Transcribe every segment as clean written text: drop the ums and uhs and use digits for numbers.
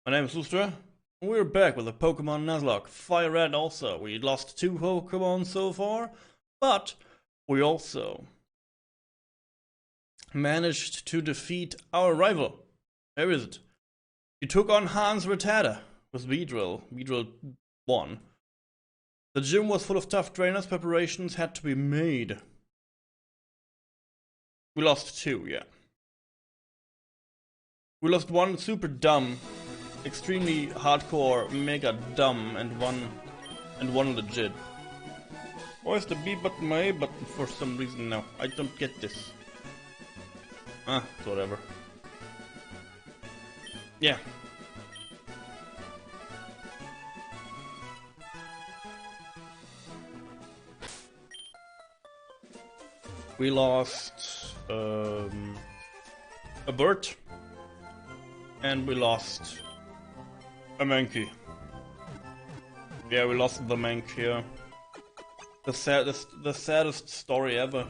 My name is Ustra, and we're back with a Pokémon Nuzlocke. FireRed also. We lost 2 Pokémon so far, but we also managed to defeat our rival. Where is it? He took on Hans Rattata with Beedrill. Beedrill won. The gym was full of tough trainers. Preparations had to be made. We lost 2, yeah. We lost 1 super dumb, extremely hardcore, mega dumb, and one legit. Where's the B button, my A button for some reason now? I don't get this. It's whatever. Yeah. We lost a bird. And we lost a monkey. Yeah, we lost the Mank here. The saddest story ever.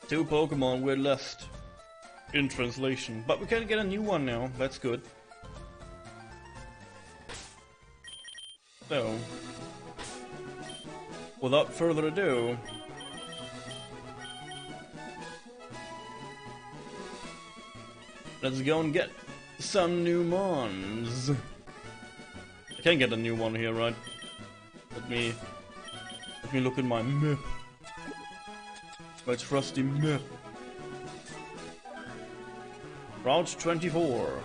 Two Pokemon were lost in translation, but we can get a new one now. That's good. So, without further ado, let's go and get some new mons. I can't get a new one here, right? Let me look at my map. My trusty map. Route 24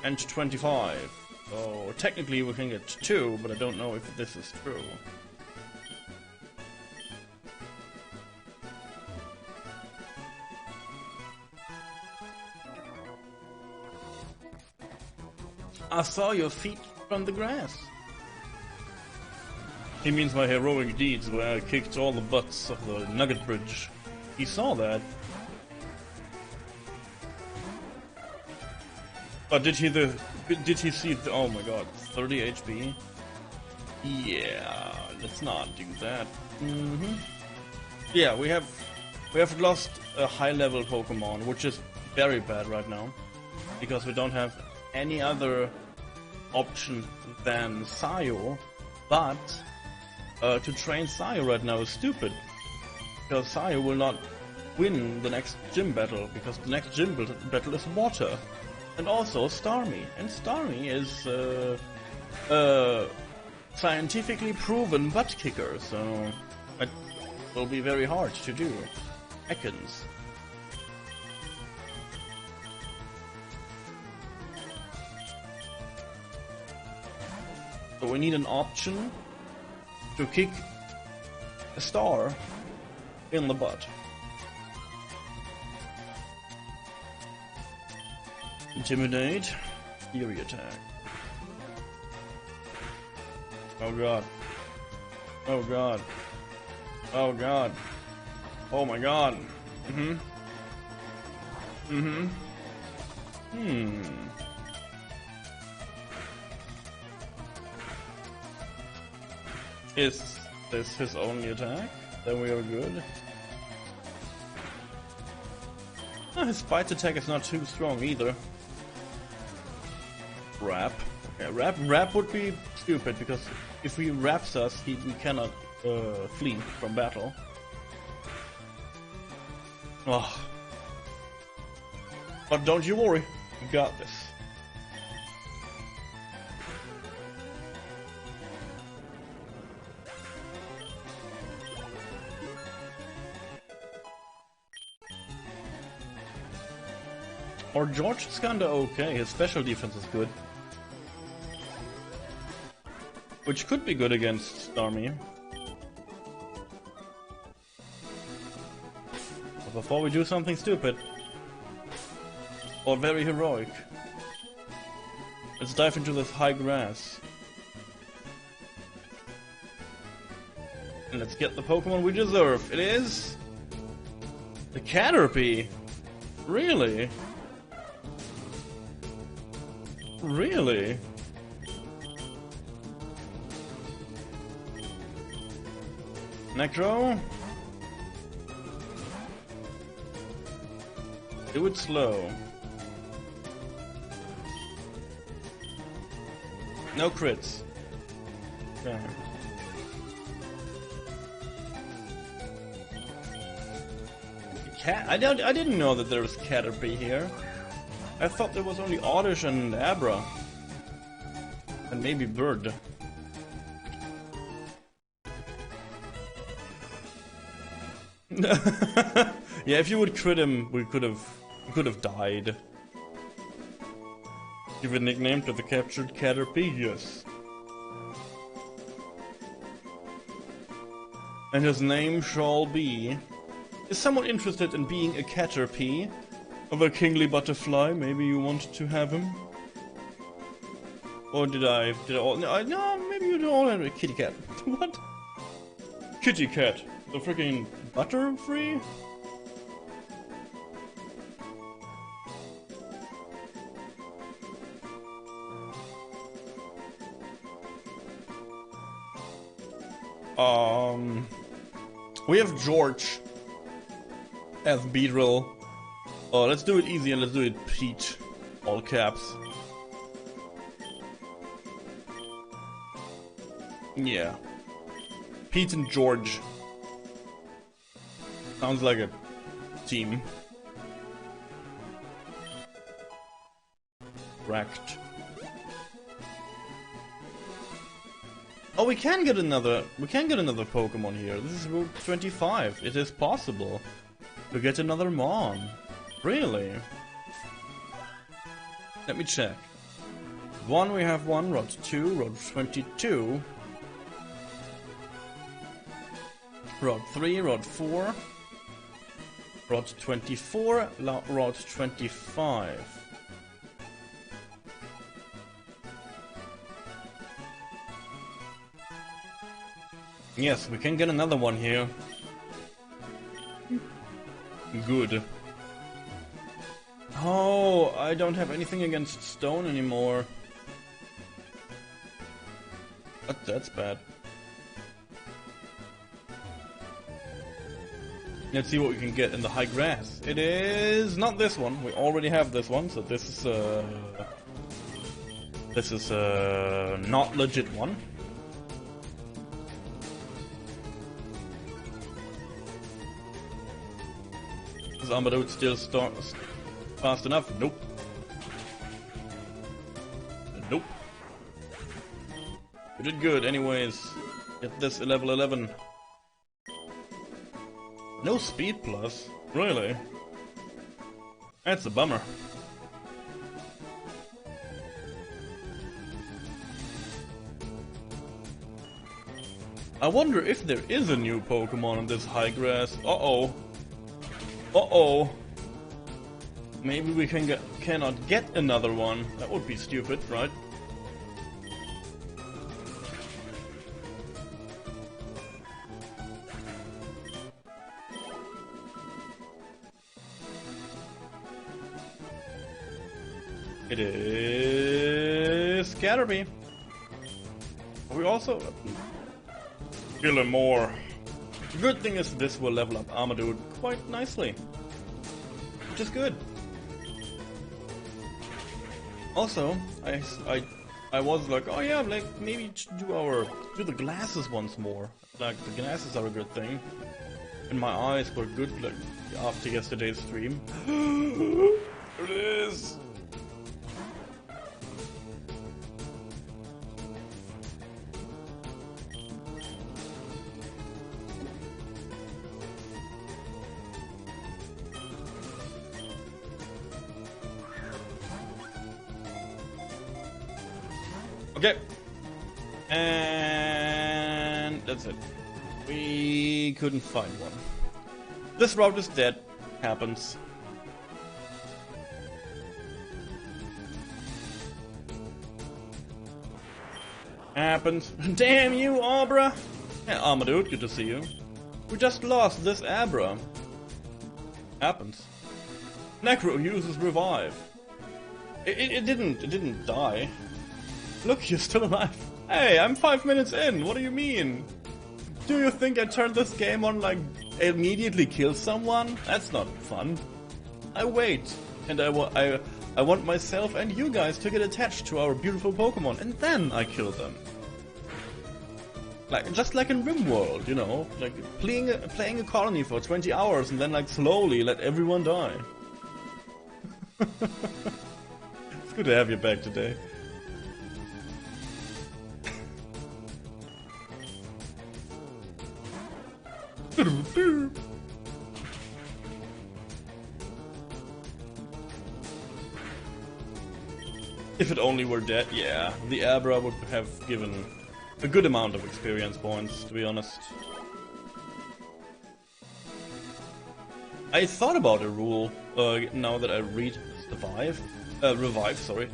and 25. So technically we can get 2, but I don't know if this is true. I saw your feet from the grass. He means my heroic deeds where I kicked all the butts of the Nugget Bridge. He saw that. But did he see the, oh my god, 30 HP? Yeah, let's not do that. Yeah, we have lost a high level Pokemon, which is very bad right now. Because we don't have any other option than Sayo, but to train Sayo right now is stupid, because Sayo will not win the next gym battle, because the next gym battle is water, and also Starmie, and Starmie is scientifically proven butt kicker, so it will be very hard to do. Ekans. So we need an option to kick a star in the butt. Intimidate, Fury attack. Oh god. Oh god. Oh god. Oh my god. Is this his only attack? Then we are good. His bite attack is not too strong either. Wrap. Okay, wrap would be stupid, because if he wraps us, we cannot flee from battle. Oh. But don't you worry, we got this. Or George is kinda okay, his special defense is good. Which could be good against Starmie. But before we do something stupid, or very heroic, let's dive into this high grass. And let's get the Pokemon we deserve. It is the Caterpie. Really? Really? Necro? Do it slow. No crits. Okay. Cat? I didn't know that there was Caterpie here. I thought there was only Oddish and Abra. And maybe Bird. Yeah, if you would crit him, we could have died. Give a nickname to the captured Caterpie, yes. And his name shall be... Is someone interested in being a Caterpie? Of a kingly butterfly? Maybe you want to have him? Or did I all... No, maybe you all have a kitty cat. What? Kitty cat. The freaking butter free? We have George as Beedrill. Let's do it easy and let's do it Pete. All caps. Yeah. Pete and George. Sounds like a team. Wrecked. Oh, we can get another Pokemon here. This is Route 25. It is possible to get another Mon. Really? Let me check. One, we have one. Route 2, Route 22. Route 3, Route 4. Route 24, Route 25. Yes, we can get another one here. Good. Oh, I don't have anything against stone anymore. But that's bad. Let's see what we can get in the high grass. It is not this one. We already have this one, so this is not legit one. Is Ahazu still fast enough? Nope. Nope. We did good anyways. Get this level 11. No speed plus? Really? That's a bummer. I wonder if there is a new Pokemon in this high grass. Uh-oh. Uh-oh. Maybe we cannot get another one. That would be stupid, right? It is Caterpie. We also kill him more. The good thing is this will level up Ahazu quite nicely, which is good. Also, I was like, oh yeah, like maybe do the glasses once more. Like the glasses are a good thing, and my eyes were good like after yesterday's stream. It is. Okay, and that's it. We couldn't find one. This route is dead. Happens. Happens. Damn you, Abra! Yeah, Ahazu, good to see you. We just lost this Abra. Happens. Necro uses revive. It didn't die. Look, you're still alive. Hey, I'm 5 minutes in. What do you mean? Do you think I turned this game on like immediately kill someone? That's not fun. I wait, and I want myself and you guys to get attached to our beautiful Pokemon, and then I kill them. Like, just like in RimWorld, you know? Like, playing a colony for 20 hours and then, like, slowly let everyone die. It's good to have you back today. If it only were dead, yeah, the Abra would have given a good amount of experience points, to be honest. I thought about a rule, now that I read Revive, sorry.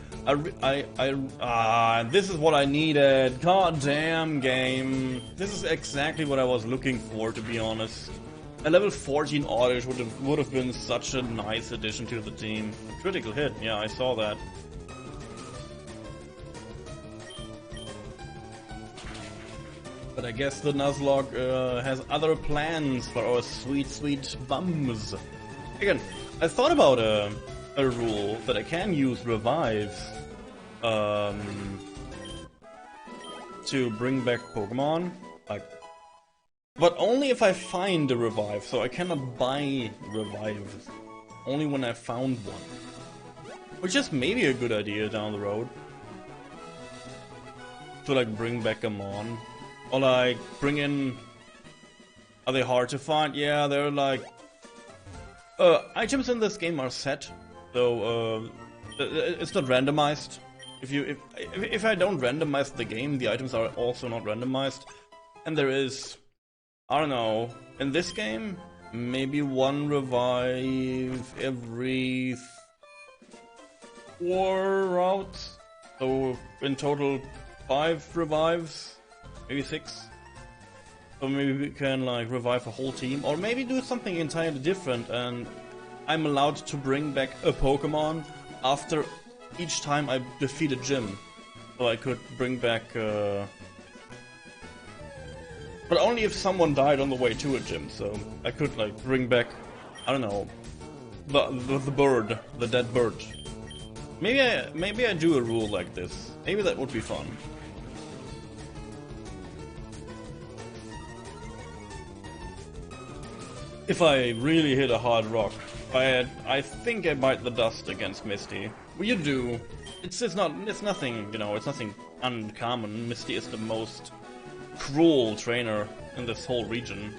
This is what I needed. God damn game. This is exactly what I was looking for, to be honest. A level 14 Oddish would have been such a nice addition to the team. Critical hit, yeah, I saw that. But I guess the Nuzlocke has other plans for our sweet, sweet bums. Again, I thought about a rule that I can use revives to bring back Pokemon, like, but only if I find a revive. So I cannot buy revives, only when I found one, which is maybe a good idea down the road to like bring back a Mon. Or like, bring in... Are they hard to find? Yeah, they're like... items in this game are set, so it's not randomized. If I don't randomize the game, the items are also not randomized. And there is... I don't know, in this game, maybe one revive every 4 routes. So, in total, 5 revives. Maybe 6. So maybe we can like revive a whole team, or maybe do something entirely different and I'm allowed to bring back a Pokemon after each time I defeat a gym. So I could bring back but only if someone died on the way to a gym, so I could like bring back, I don't know, the bird, the dead bird. Maybe I do a rule like this. Maybe that would be fun. If I really hit a hard rock, I think I bite the dust against Misty. Well, you do. It's nothing, you know, it's nothing uncommon. Misty is the most cruel trainer in this whole region.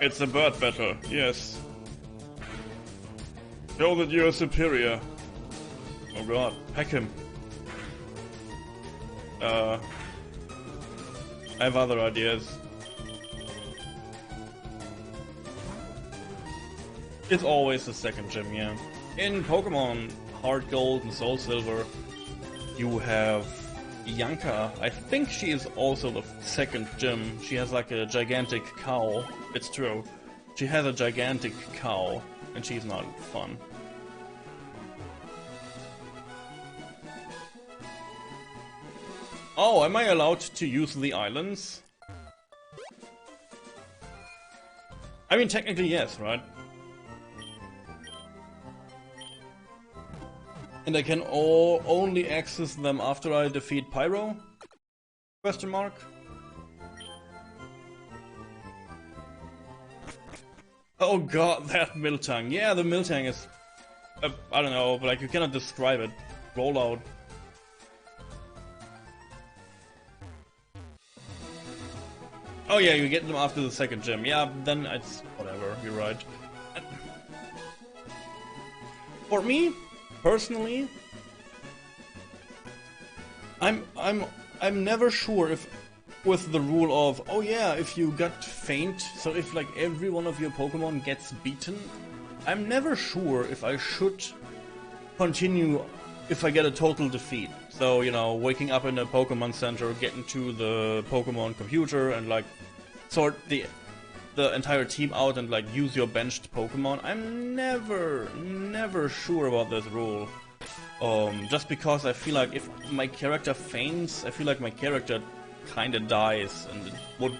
It's a bird battle, yes. Show that you're superior. Oh god, pack him. I have other ideas. It's always the second gym, yeah. In Pokemon Heart Gold and Soul Silver, you have Yanka. I think she is also the second gym. She has like a gigantic cow. It's true. She has a gigantic cow, and she's not fun. Oh, am I allowed to use the islands? I mean, technically yes, right? And I can only access them after I defeat Pyro? Question mark? Oh god, that Miltank. Yeah, the Miltank is... I don't know, but like you cannot describe it. Rollout. Oh yeah, you get them after the second gym. Yeah, then it's whatever. You're right. For me, personally, I'm never sure if with the rule of, oh yeah, if you got faint, so if like every one of your Pokemon gets beaten, I'm never sure if I should continue if I get a total defeat. So, you know, waking up in a Pokemon Center, getting to the Pokemon computer and like sort the entire team out and like use your benched Pokemon. I'm never sure about this rule. Just because I feel like if my character faints, I feel like my character kinda dies, and it would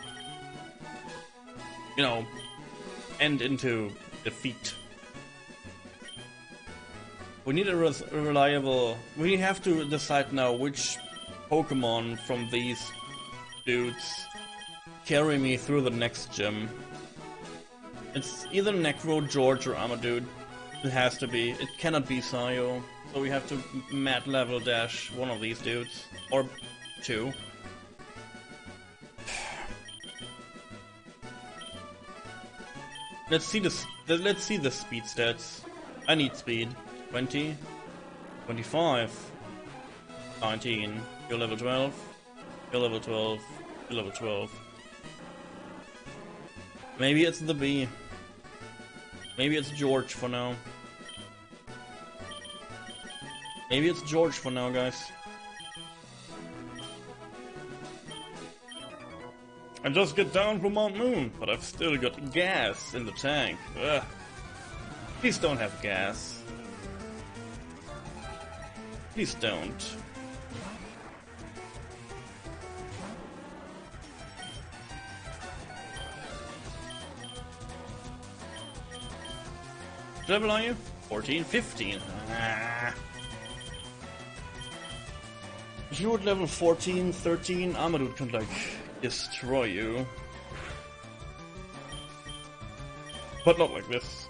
you know, end into defeat. We need a reliable... We have to decide now which Pokemon from these dudes carry me through the next gym. It's either Necro, George, or Amadude. It has to be. It cannot be Sayo. So we have to mad level dash one of these dudes. Or two. Let's see this. Let's see the speed stats. I need speed. 20, 25, 19. You're level 12. You're level 12. You're level 12. Maybe it's the B. Maybe it's George for now. Maybe it's George for now, guys. I just get down from Mount Moon, but I've still got gas in the tank. Ugh. Please don't have gas. Please don't. What level are you? 14, 15. Ah. If you were at level 14, 13, Amadou can like destroy you. But not like this.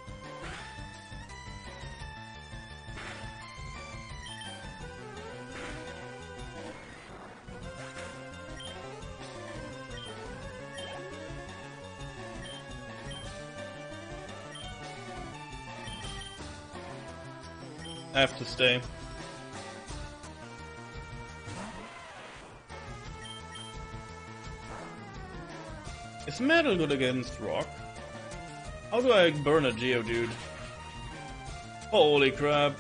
I have to stay. Is metal good against rock? How do I burn a Geodude? Holy crap.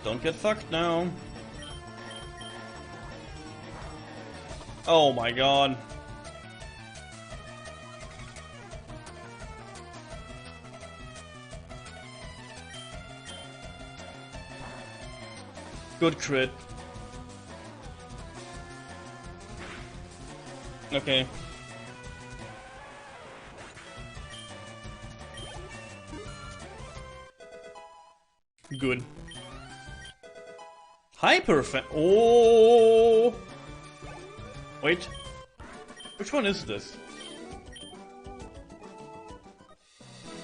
Don't get fucked now. Oh my god. Good crit. Okay. Good. Hyper fan. Oh. Wait. Which one is this?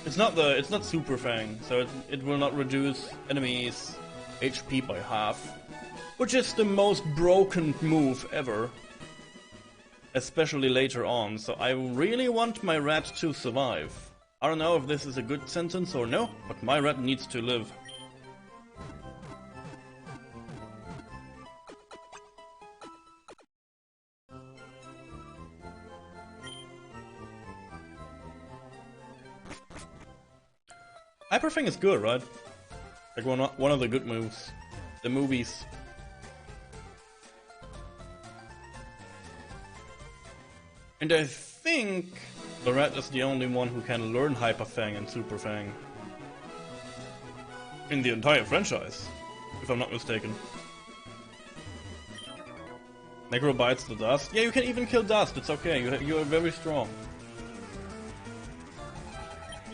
It's not Super Fang, so it will not reduce enemies' HP by half, which is the most broken move ever, especially later on. So I really want my rat to survive. I don't know if this is a good sentence or no, but my rat needs to live. Hyper Fang is good, right? Like one of the good moves. The movies. And I think the rat is the only one who can learn Hyper Fang and Super Fang. In the entire franchise, if I'm not mistaken. Necro bites the dust. Yeah, you can even kill dust, it's okay, you are very strong.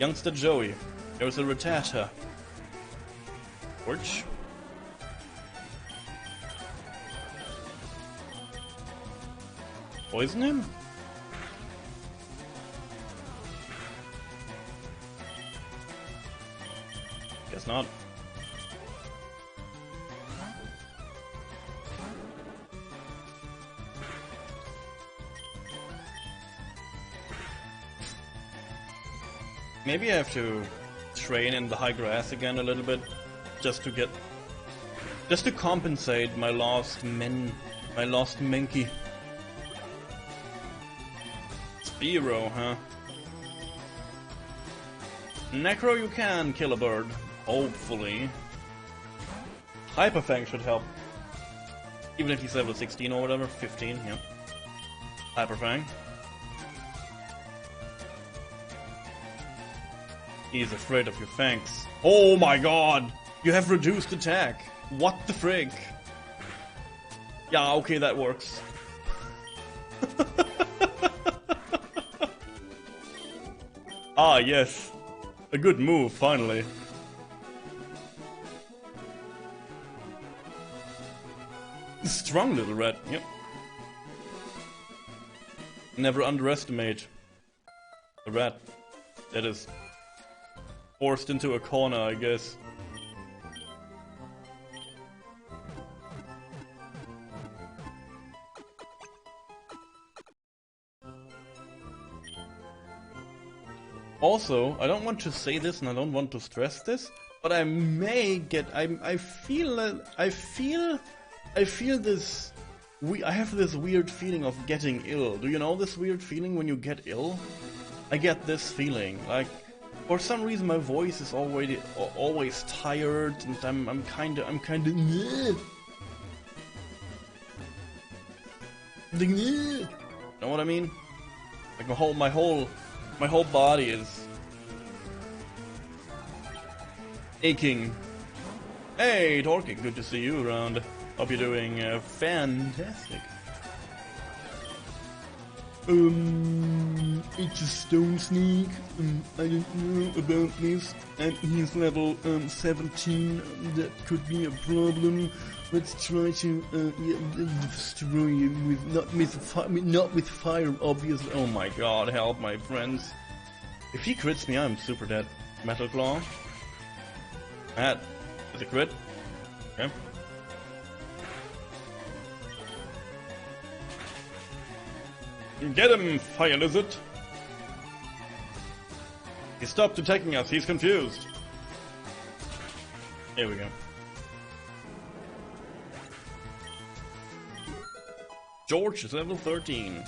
Youngster Joey. There's a Rattata. Torch. Poison him? Guess not. Maybe I have to train in the high grass again a little bit, just to compensate my lost Menki. Spearow, huh? Necro, you can kill a bird, hopefully. Hyper Fang should help, even if he's level 16 or whatever, 15, yeah. Hyper Fang. He's afraid of your fangs. Oh my god! You have reduced attack! What the frig? Yeah, okay, that works. Ah, yes. A good move, finally. Strong little rat, yep. Never underestimate a rat that is forced into a corner, I guess. Also, I don't want to say this and I don't want to stress this, but I may get, I feel this, I have this weird feeling of getting ill. Do you know this weird feeling when you get ill? I get this feeling, like, for some reason my voice is always tired, and I'm kinda you know what I mean? Like my whole body is aching. Hey, Torky, good to see you around. Hope you're doing fantastic. It's a stone snake. I don't know about this. And he's level 17. That could be a problem. Let's try to destroy him with not with fire, obviously. Oh my god, help my friends! If he crits me, I'm super dead. Metal Claw. That is a crit. Okay. Get him, Fire Lizard! He stopped attacking us, he's confused. Here we go. George is level 13.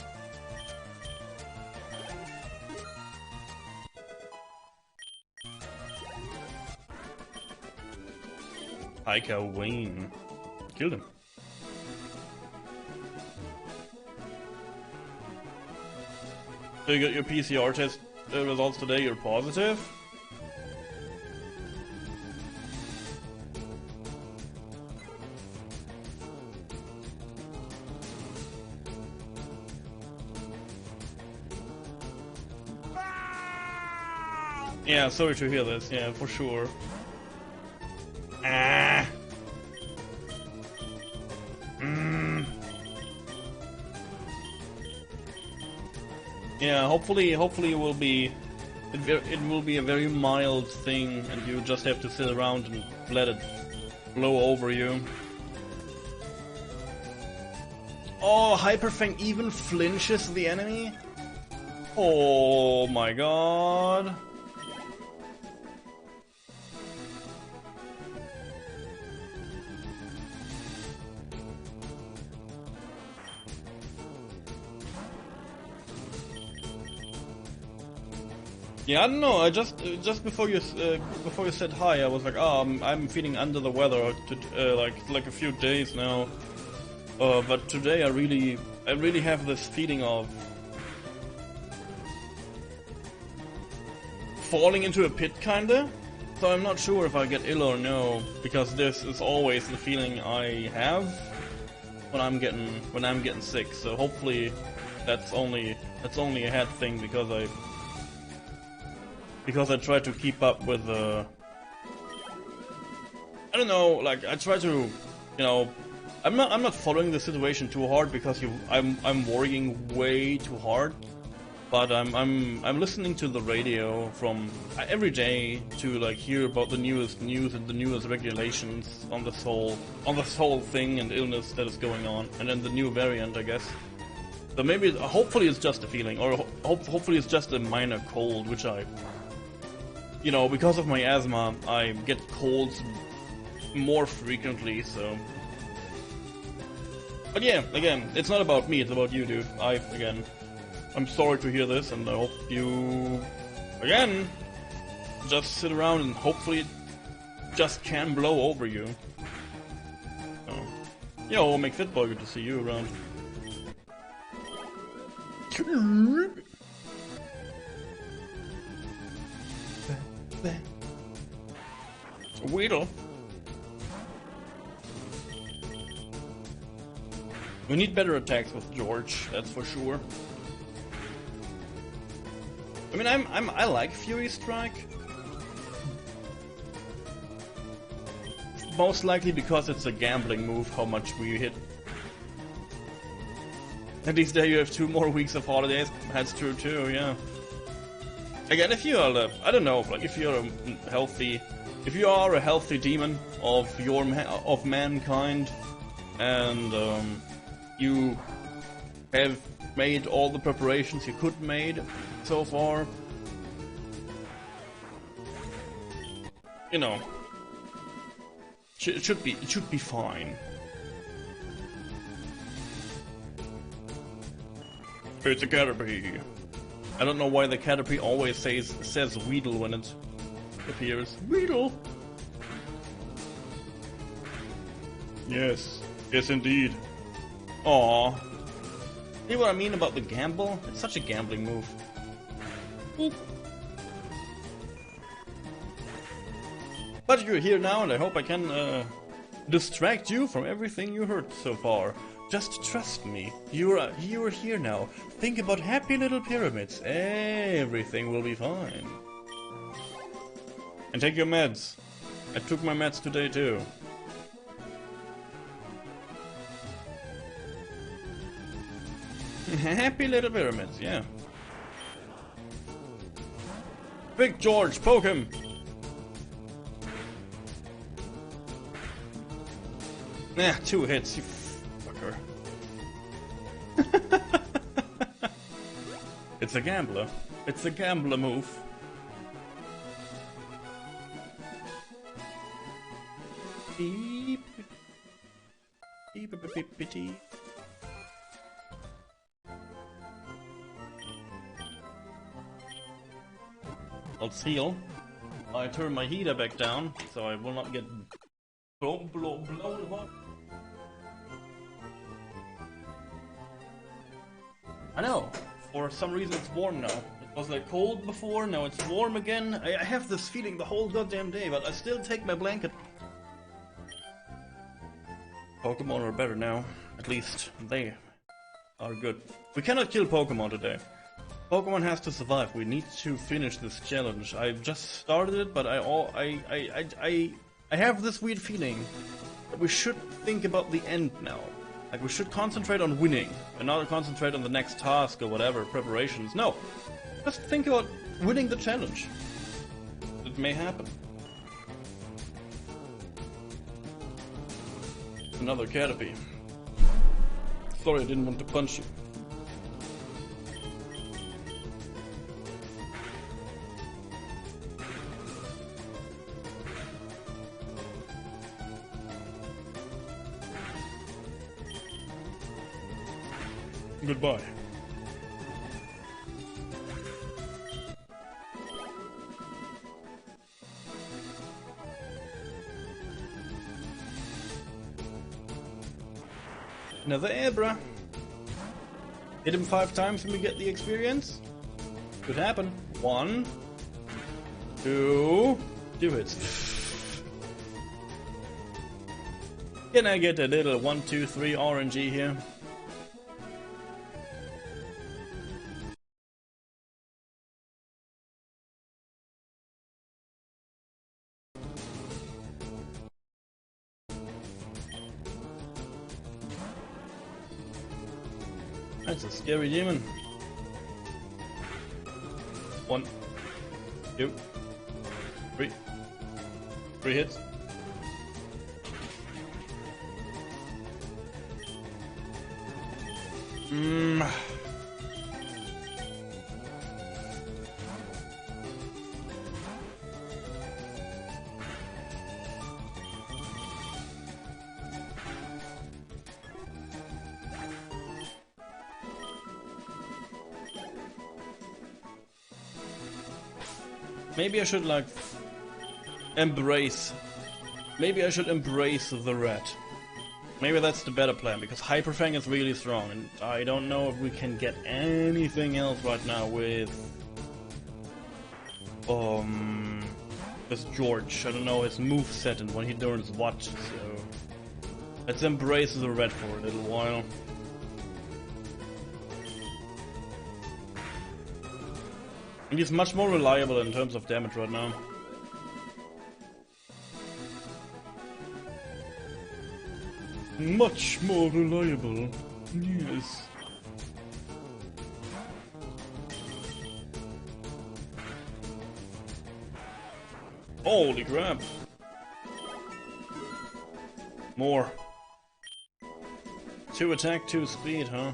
Hiker Wayne. Killed him. So you got your PCR test results today, you're positive? Yeah, sorry to hear this, yeah, for sure. Ah. Yeah, hopefully it will be a very mild thing, and you just have to sit around and let it blow over you. Oh, Hyperfang even flinches the enemy? Oh my god. Yeah, I don't know. I just before you said hi, I was like, oh, I'm feeling under the weather like a few days now. But today I really have this feeling of falling into a pit, kinda. So I'm not sure if I get ill or no, because this is always the feeling I have when I'm getting sick. So hopefully that's only a head thing, because I try to keep up with I don't know, like I try to, you know, I'm not following the situation too hard, because I'm worrying way too hard, but I'm listening to the radio from every day to like hear about the newest news and the newest regulations on this whole thing and illness that is going on, and then the new variant, I guess. So maybe, hopefully it's just a feeling, or hopefully it's just a minor cold, which you know, because of my asthma, I get colds more frequently, so. But yeah, again, it's not about me, it's about you, dude. I'm sorry to hear this, and I hope you, again, just sit around and hopefully it just can blow over you. So. Yo, McFitboy, good to see you around. there. Weedle. We need better attacks with George, that's for sure. I mean, I like Fury Strike. Most likely because it's a gambling move, how much we hit. At least there you have 2 more weeks of holidays. That's true too, yeah. Again, if you are, I don't know, like if you're if you are a healthy demon of of mankind, and you have made all the preparations you could made so far, you know, it should be fine. It's a Caterpie. I don't know why the Caterpie always says Weedle when it appears. Weedle! Yes. Yes, indeed. Aww. See what I mean about the gamble? It's such a gambling move. Boop. But you're here now, and I hope I can distract you from everything you heard so far. Just trust me. You are here now. Think about happy little pyramids. Everything will be fine. And take your meds. I took my meds today too. Happy little pyramids, yeah. Big George, poke him! Nah, 2 hits, you fucker. It's a gambler. It's a gambler move. Beep. Beep, beep, beep, beep, beep. Let's heal. I turn my heater back down, so I will not get blown apart. I know, for some reason it's warm now. It was like cold before, now it's warm again. I have this feeling the whole goddamn day, but I still take my blanket. Pokemon are better now. At least they are good. We cannot kill Pokemon today. Pokemon has to survive. We need to finish this challenge. I just started it, but I have this weird feeling that we should think about the end now. Like, we should concentrate on winning, and not concentrate on the next task or whatever, preparations. No! Just think about winning the challenge. It may happen. Another Caterpie. Sorry, I didn't want to punch you. Goodbye. Another Abra. Hit him 5 times and we get the experience. Could happen. 1, 2 hits. Can I get a little 1, 2, 3 RNG here? That's a scary demon. 1, 2, 3. 3 hits. Maybe I should like embrace. Maybe I should embrace the rat. Maybe that's the better plan, because Hyperfang is really strong, and I don't know if we can get anything else right now with this George. I don't know his moveset and when he learns what, so let's embrace the red for a little while. And he's much more reliable in terms of damage right now. Much more reliable, yes. Holy crap. More. 2 attack, 2 speed, huh?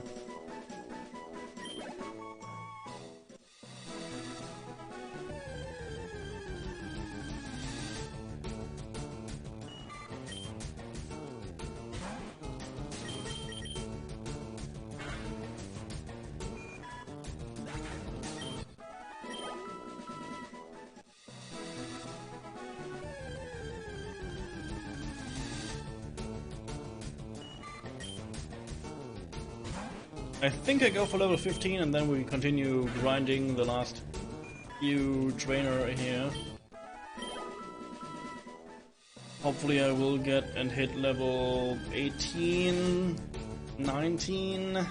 I think I go for level 15 and then we continue grinding the last few trainer here. Hopefully I will get and hit level 18, 19,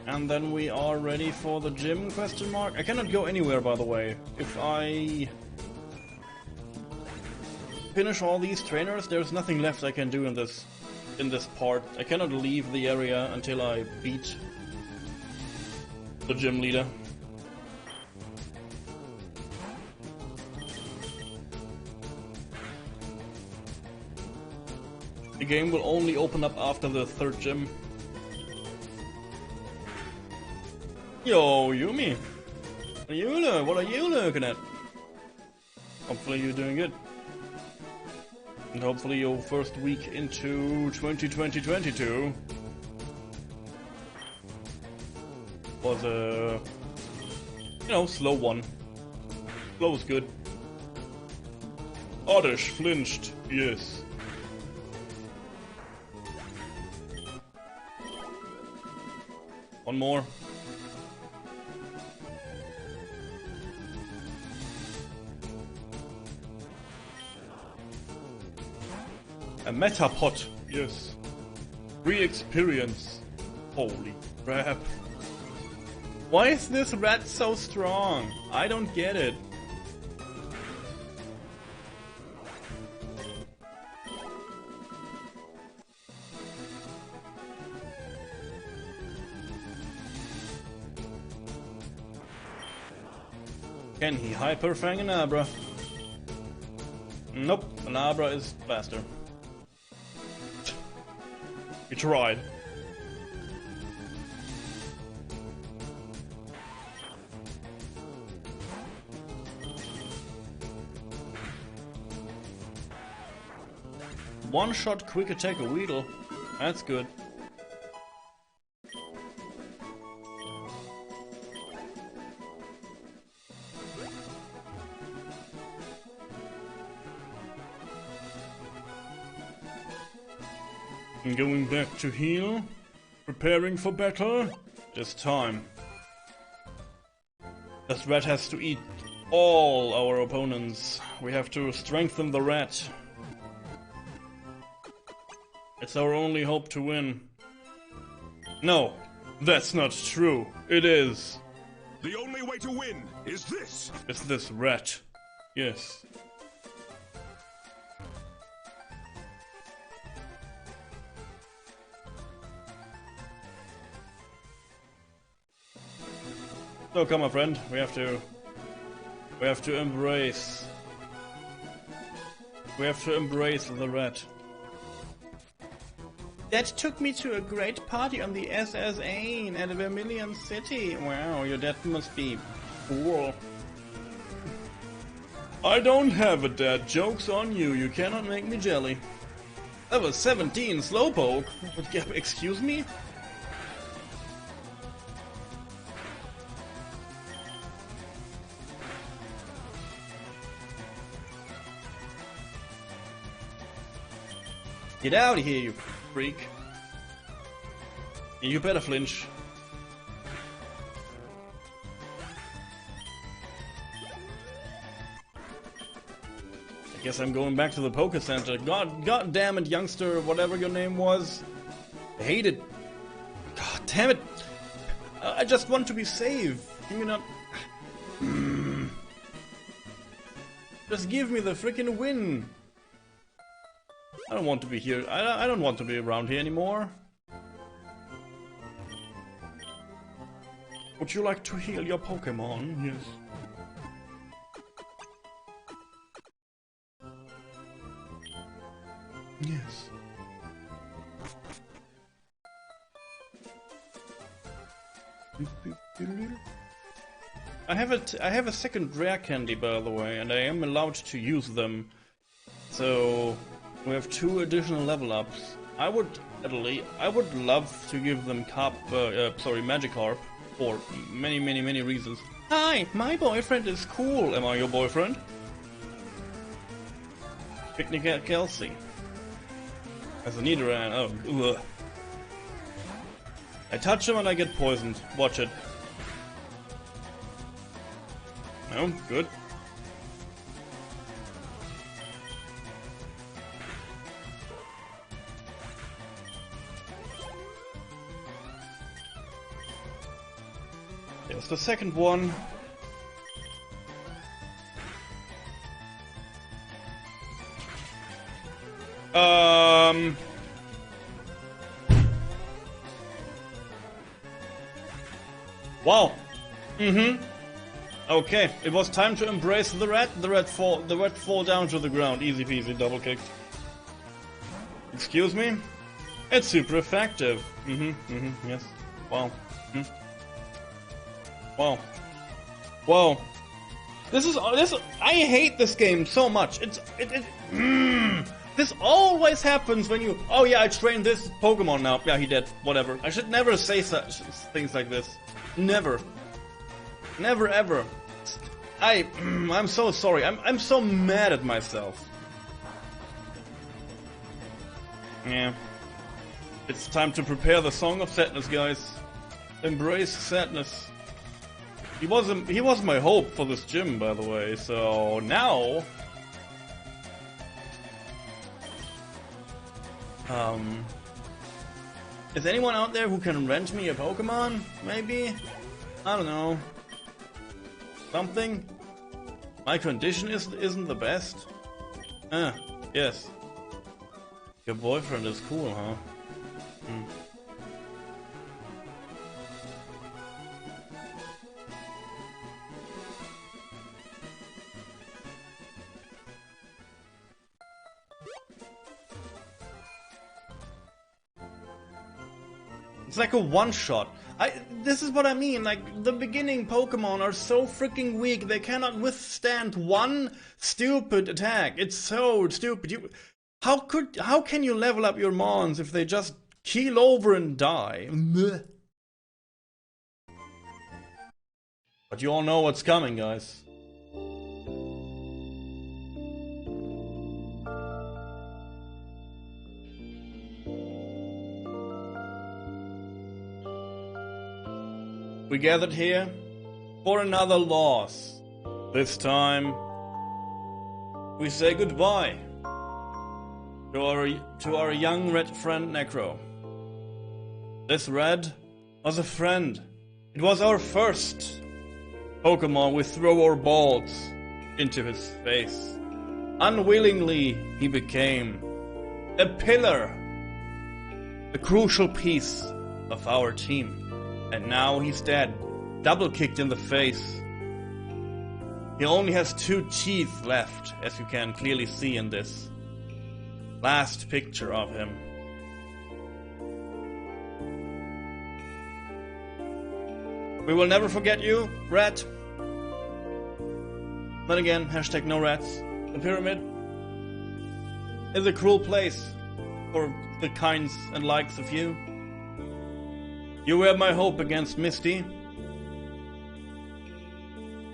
and then we are ready for the gym, question mark. I cannot go anywhere, by the way. If I finish all these trainers, there's nothing left I can do in this part. I cannot leave the area until I beat the gym leader. The game will only open up after the 3rd gym. Yo, Yumi! What are you looking at? Hopefully you're doing good. And hopefully your first week into 2022 was a, slow one. Slow is good. Oddish flinched, yes. One more. A Metapod, yes. Re-experience. Holy crap. Why is this rat so strong? I don't get it. Can he hyper fang an Abra? Nope, an Abra is faster. We tried. One-shot quick attack a Weedle. That's good. I'm going back to heal. Preparing for battle. It's time. This rat has to eat all our opponents. We have to strengthen the rat. It's our only hope to win. No, that's not true. It is. The only way to win is this. It's this rat. Yes. So come on, friend. We have to embrace. We have to embrace the rat. That took me to a great party on the SS Ain at a Vermilion City. Wow, your dad must be cool. I don't have a dad. Joke's on you. You cannot make me jelly. That was 17 Slowpoke. Excuse me? Get out of here, you freak. You better flinch. Guess I'm going back to the Poké Center. God damn it, youngster, whatever your name was. I hate it. God damn it. I just want to be safe. Can you not... Just give me the freaking win. I don't want to be here. I don't want to be around here anymore. Would you like to heal your Pokémon? Yes. Yes. I have a second rare candy, by the way, and I am allowed to use them. So we have 2 additional level ups. I would love to give them Magikarp for many reasons. Hi, my boyfriend is cool. Am I your boyfriend? Picnic at Kelsey. As a Nidoran. Oh, ugh. I touch him and I get poisoned. Watch it. No, good. There's the second one. Wow. Okay, it was time to embrace the red. The red fall down to the ground. Easy peasy, double kicked. Excuse me? It's super effective. Yes. Wow. Wow. Wow. This. I hate this game so much. This always happens when you. Oh yeah, I trained this Pokemon now. Yeah, he dead. Whatever. I should never say such things like this. Never. Never ever. I'm so sorry. I'm so mad at myself. Yeah. It's time to prepare the Song of Sadness, guys. Embrace sadness. He was my hope for this gym, by the way. So now, is anyone out there who can rent me a Pokemon? Maybe? I don't know. Something? My condition isn't the best? Yes. Your boyfriend is cool, huh? It's like a one-shot. This is what I mean, like, the beginning Pokemon are so freaking weak, they cannot withstand one stupid attack. It's so stupid. How can you level up your Mons if they just keel over and die? But you all know what's coming, guys. We gathered here for another loss. This time, we say goodbye to our young red friend Necro. This red was a friend. It was our first Pokemon we throw our balls into his face. Unwillingly, he became a pillar, a crucial piece of our team. And now he's dead, double kicked in the face. He only has 2 teeth left, as you can clearly see in this last picture of him. We will never forget you, Rat. Then again, hashtag no rats. The pyramid is a cruel place for the kinds and likes of you. You were my hope against Misty,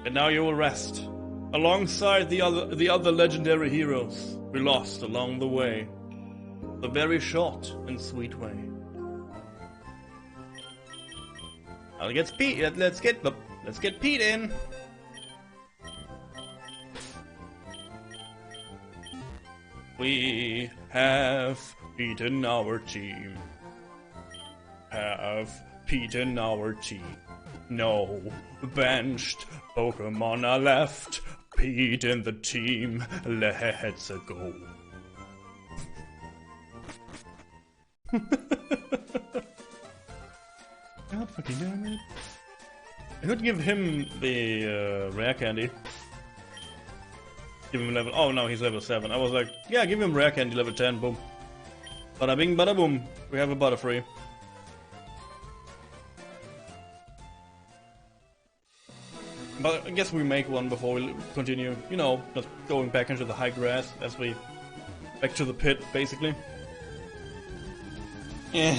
and now you will rest alongside the other legendary heroes we lost along the way, the very short and sweet way. Now let's get Pete in. We have beaten our team. Have beaten our team. No benched Pokemon are left. Beaten the team. Let's go. God fucking damn it. I could give him the rare candy. Give him level. Oh no, he's level 7. I was like, yeah, give him rare candy level 10. Boom. Bada bing, bada boom. We have a Butterfree. But I guess we make one before we continue. You know, just going back into the high grass as we back to the pit, basically. Yeah.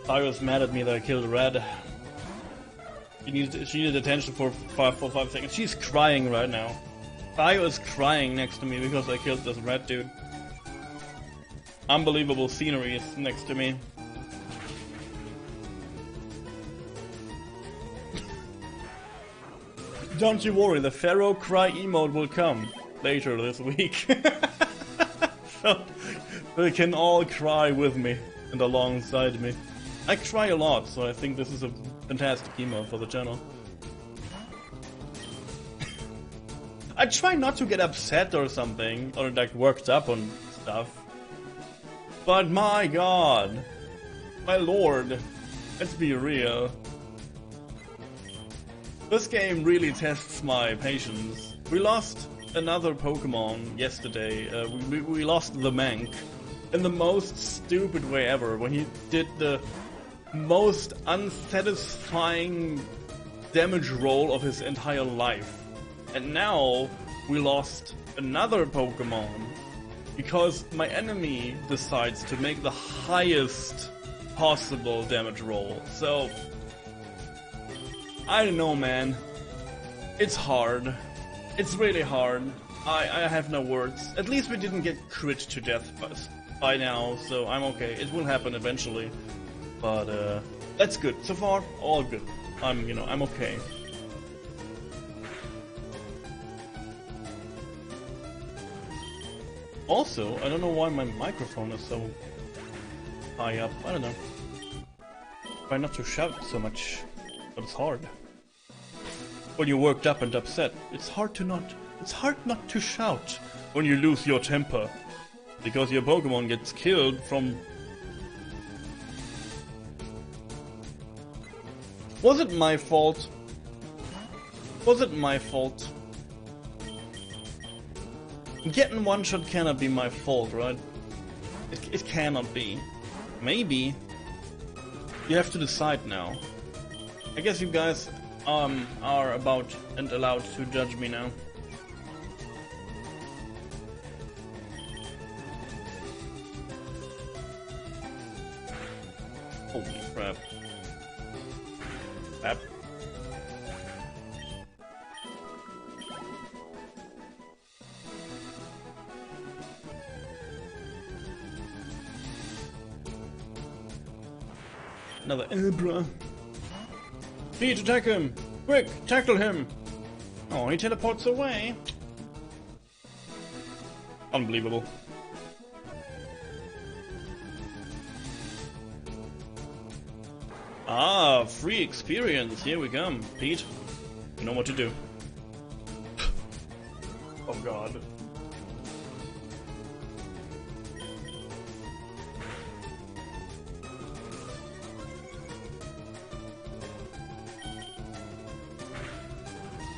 Fire's mad at me that I killed Red. She needed attention for 5 seconds. She's crying right now. Fire is crying next to me because I killed this Red dude. Unbelievable scenery is next to me. Don't you worry, the Pharaoh Cry emote will come later this week. So they can all cry with me and alongside me. I cry a lot, so I think this is a fantastic emote for the channel. I try not to get upset or something, or like worked up on stuff. But my god, my lord, let's be real. This game really tests my patience. We lost another Pokemon yesterday. We lost the Mank in the most stupid way ever, when he did the most unsatisfying damage roll of his entire life. And now we lost another Pokemon because my enemy decides to make the highest possible damage roll. So I don't know, man. It's hard. It's really hard. I have no words. At least we didn't get crit to death by now, so I'm okay. It will happen eventually. But that's good. So far, all good. I'm okay. Also, I don't know why my microphone is so high up. I don't know. Try not to shout so much, but it's hard. When you're worked up and upset, it's hard not to shout when you lose your temper. Because your Pokemon gets killed from... Was it my fault? Was it my fault? Getting one shot cannot be my fault, right? It cannot be. Maybe. You have to decide now. I guess you guys are about and allowed to judge me now. Holy crap. Crap. Another Abra. Pete, attack him! Quick, tackle him! Oh, he teleports away. Unbelievable. Ah, free experience. Here we come. Pete, you know what to do. Oh god.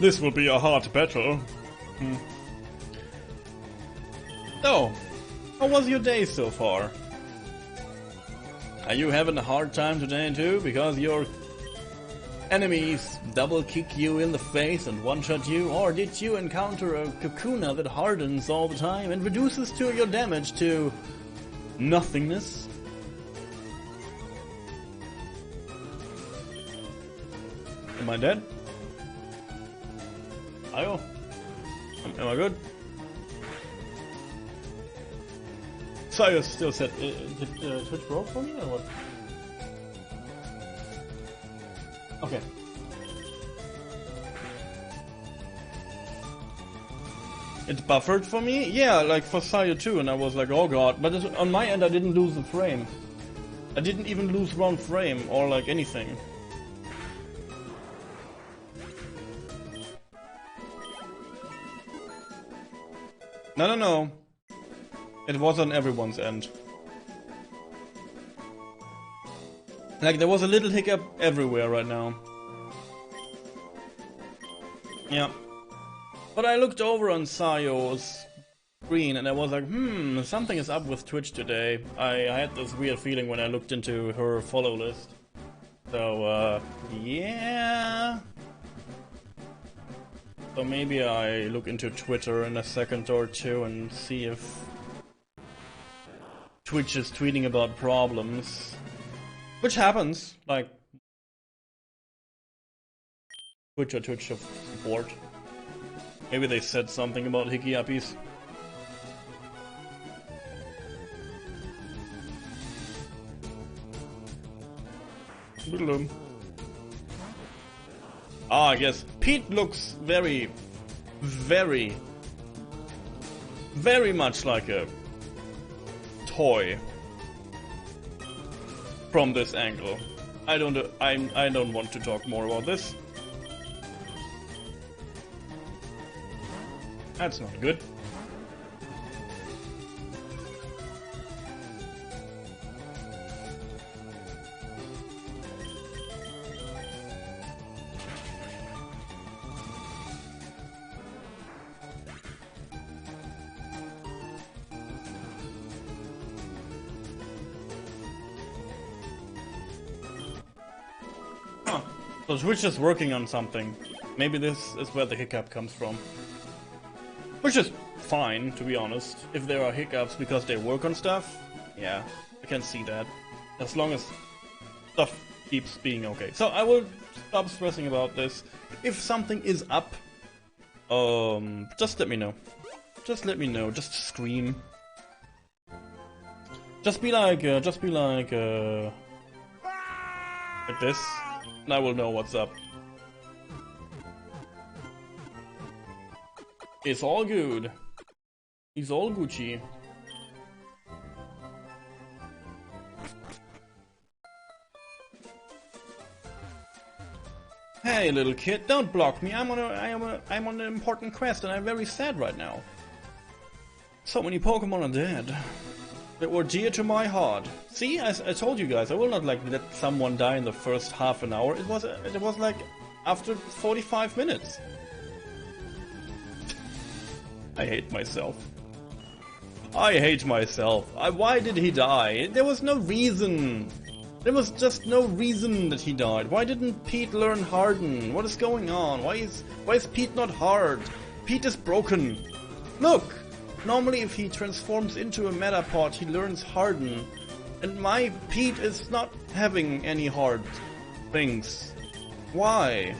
This will be a hard battle. So, how was your day so far? Are you having a hard time today too, because your enemies double kick you in the face and one-shot you? Or did you encounter a Kakuna that hardens all the time and reduces your damage to nothingness? Am I dead? Ayo. Am I good? Sayo still said, did Twitch broke for me or what? Okay. It buffered for me? Yeah, like for Sayo too, and I was like, oh god. But on my end I didn't lose the frame. I didn't even lose one frame or like anything. No. It was on everyone's end. Like there was a little hiccup everywhere right now. Yeah. But I looked over on Sayo's screen and I was like, something is up with Twitch today. I had this weird feeling when I looked into her follow list. So, yeah. So maybe I look into Twitter in a second or two and see if Twitch is tweeting about problems. Which happens, like Twitch or Twitch support. Maybe they said something about hickey uppies. Ah, yes. Pete looks very much like a toy from this angle. I don't want to talk more about this. That's not good. So Twitch is working on something. Maybe this is where the hiccup comes from. Which is fine, to be honest. If there are hiccups because they work on stuff, yeah, I can see that. As long as stuff keeps being okay. So I will stop stressing about this. If something is up, just let me know. Just let me know. Just scream. Just be like this, and I will know what's up. It's all good. He's all Gucci. Hey, little kid, don't block me. I'm on an important quest, and I'm very sad right now. So many Pokémon are dead. They were dear to my heart. See, I told you guys, I will not like let someone die in the first half an hour. It was like after 45 minutes. I hate myself. I hate myself. Why did he die? There was no reason. There was just no reason that he died. Why didn't Pete learn Harden? What is going on? Why is Pete not hard? Pete is broken. Look! Normally if he transforms into a Metapod, he learns Harden. And my Pete is not having any hard things. Why?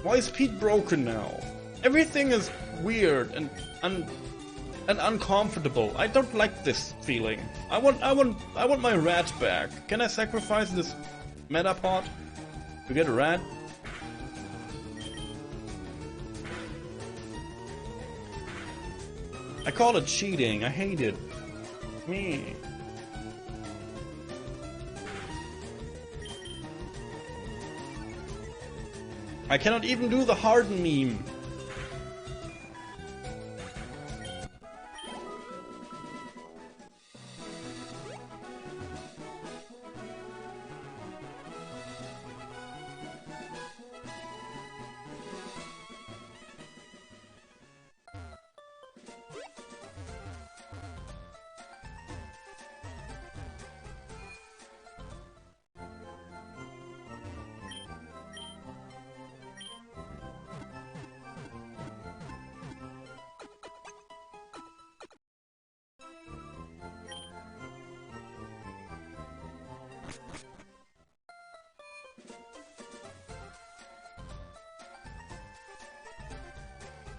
Why is Pete broken now? Everything is weird and uncomfortable. I don't like this feeling. I want my rat back. Can I sacrifice this Metapod to get a rat? I call it cheating. I hate it. Me. I cannot even do the Harden meme.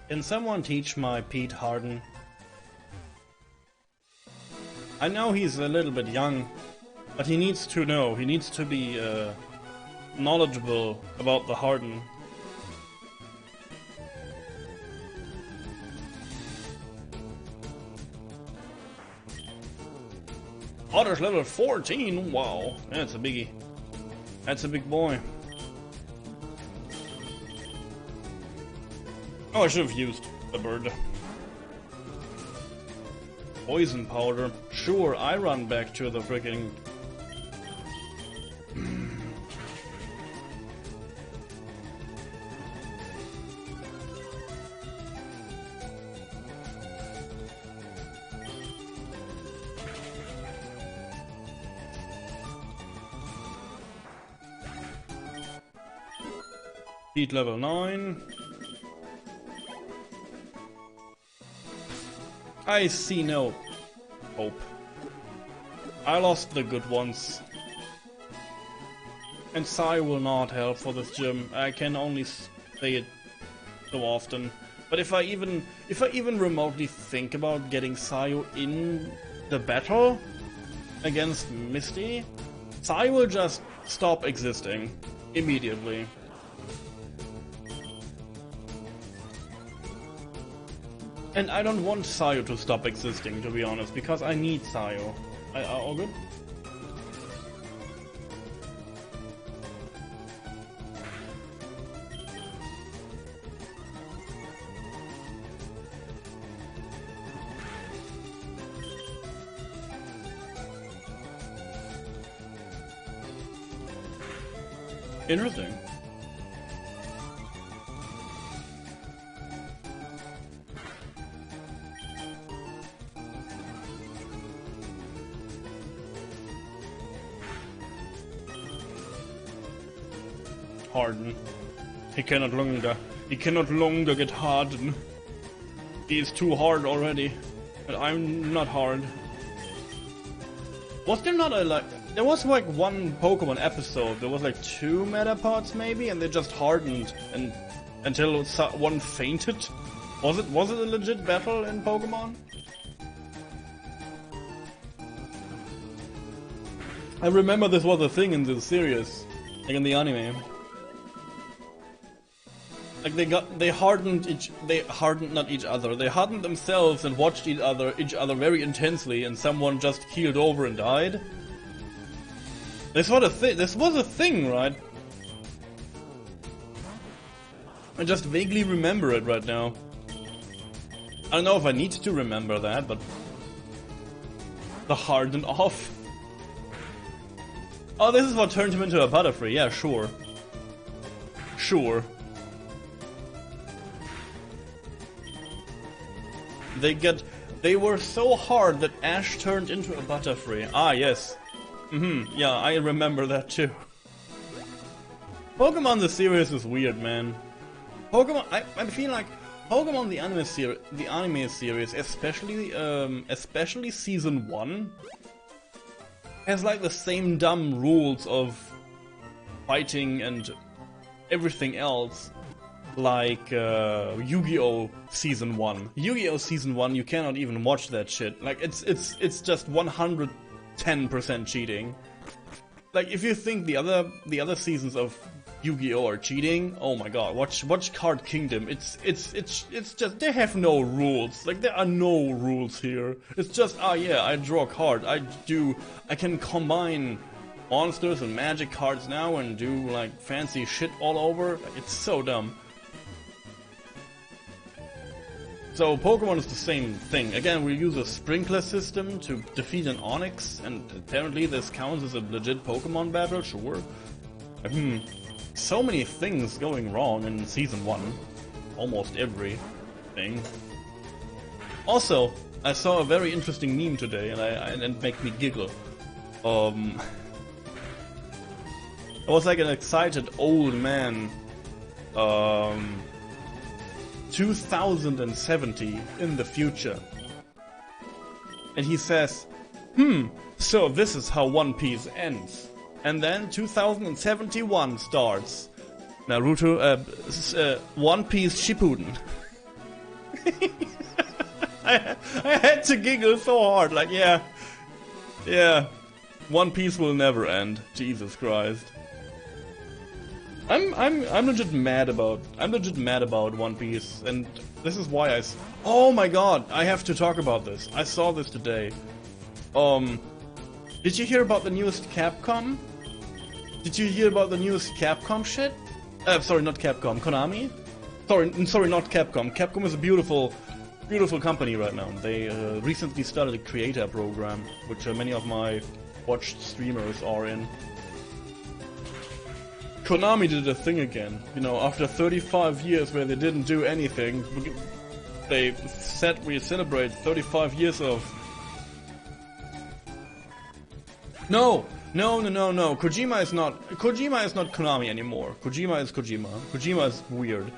Can someone teach my Pete Harden? I know he's a little bit young, but he needs to know. He needs to be knowledgeable about the Harden. Otter's level 14. Wow, that's a biggie. That's a big boy. Oh, I should have used the bird. Poison powder. Sure, I run back to the freaking. Heat level 9. I see no hope. I lost the good ones. And Psy will not help for this gym. I can only say it so often. But if I even remotely think about getting Psy in the battle against Misty, Psy will just stop existing immediately. And I don't want Sayo to stop existing, to be honest, because I need Sayo. All good? Interesting. Harden. He cannot longer get Harden. He is too hard already. But I'm not hard. Was there not a there was like one Pokemon episode, there was like 2 Metapods maybe, and they just hardened and until one fainted? Was it a legit battle in Pokemon? I remember this was a thing in the series, like in the anime. Like they hardened themselves and watched each other very intensely, and someone just keeled over and died. This was a thing, right? I just vaguely remember it right now. I don't know if I need to remember that, but the hardened off. Oh, this is what turned him into a Butterfree. Yeah, sure. Sure. They were so hard that Ash turned into a Butterfree. Ah, yes. Yeah, I remember that too. Pokemon the series is weird, man. Pokemon, I feel like Pokemon the anime series, especially season 1, has like the same dumb rules of fighting and everything else like Yu-Gi-Oh! Season 1. Yu-Gi-Oh! Season 1, you cannot even watch that shit. Like, it's just 110% cheating. Like, if you think the other seasons of Yu-Gi-Oh! Are cheating, oh my god, watch Card Kingdom. It's just, they have no rules. Like, there are no rules here. It's just, ah yeah, I draw a card. I can combine monsters and magic cards now and do like fancy shit all over. Like, it's so dumb. So Pokemon is the same thing. Again, we use a sprinkler system to defeat an Onix, and apparently this counts as a legit Pokemon battle, sure. So many things going wrong in Season 1. Almost everything. Also, I saw a very interesting meme today, and it made me giggle. It was like an excited old man, 2070 in the future. And he says, so this is how One Piece ends. And then 2071 starts. Naruto, One Piece Shippuden. I had to giggle so hard, like, yeah. One Piece will never end. Jesus Christ. I'm legit mad about One Piece, and this is why oh my god, I have to talk about this. I saw this today. Did you hear about the newest Capcom? Did you hear about the newest Capcom shit? Sorry, not Capcom, Konami? Sorry, not Capcom. Capcom is a beautiful company right now. They recently started a creator program, which many of my watched streamers are in. Konami did a thing again. You know, after 35 years where they didn't do anything, they said we celebrate 35 years of... No! Kojima is not Konami anymore. Kojima is Kojima. Kojima is weird.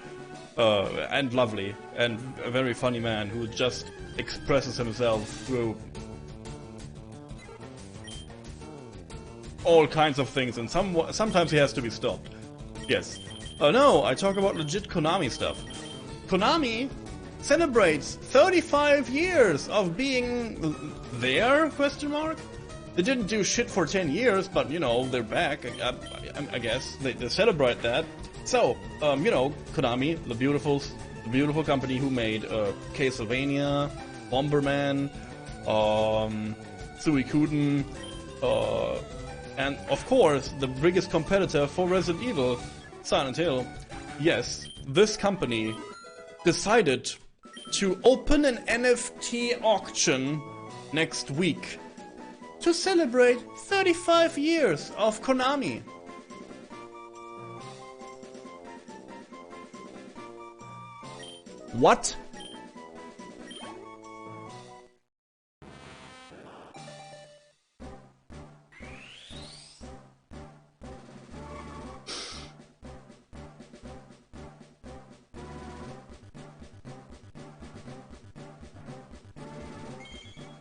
And lovely. And a very funny man who just expresses himself through all kinds of things, and sometimes he has to be stopped. Yes. No, I talk about legit Konami stuff. Konami celebrates 35 years of being there, question mark? They didn't do shit for 10 years, but, you know, they're back, I guess. They celebrate that. So, you know, Konami, the beautiful company who made Castlevania, Bomberman, Suikoden, and of course, the biggest competitor for Resident Evil, Silent Hill. Yes, this company decided to open an NFT auction next week to celebrate 35 years of Konami. What?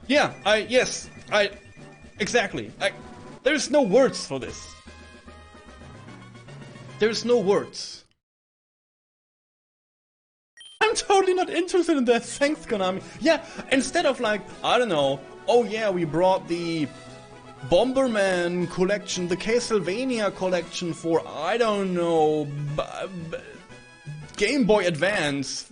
Yeah, exactly. There's no words for this. There's no words. I'm totally not interested in that, thanks Konami. Yeah, instead of like, I don't know, oh yeah, we brought the Bomberman collection, the Castlevania collection for, I don't know, Game Boy Advance.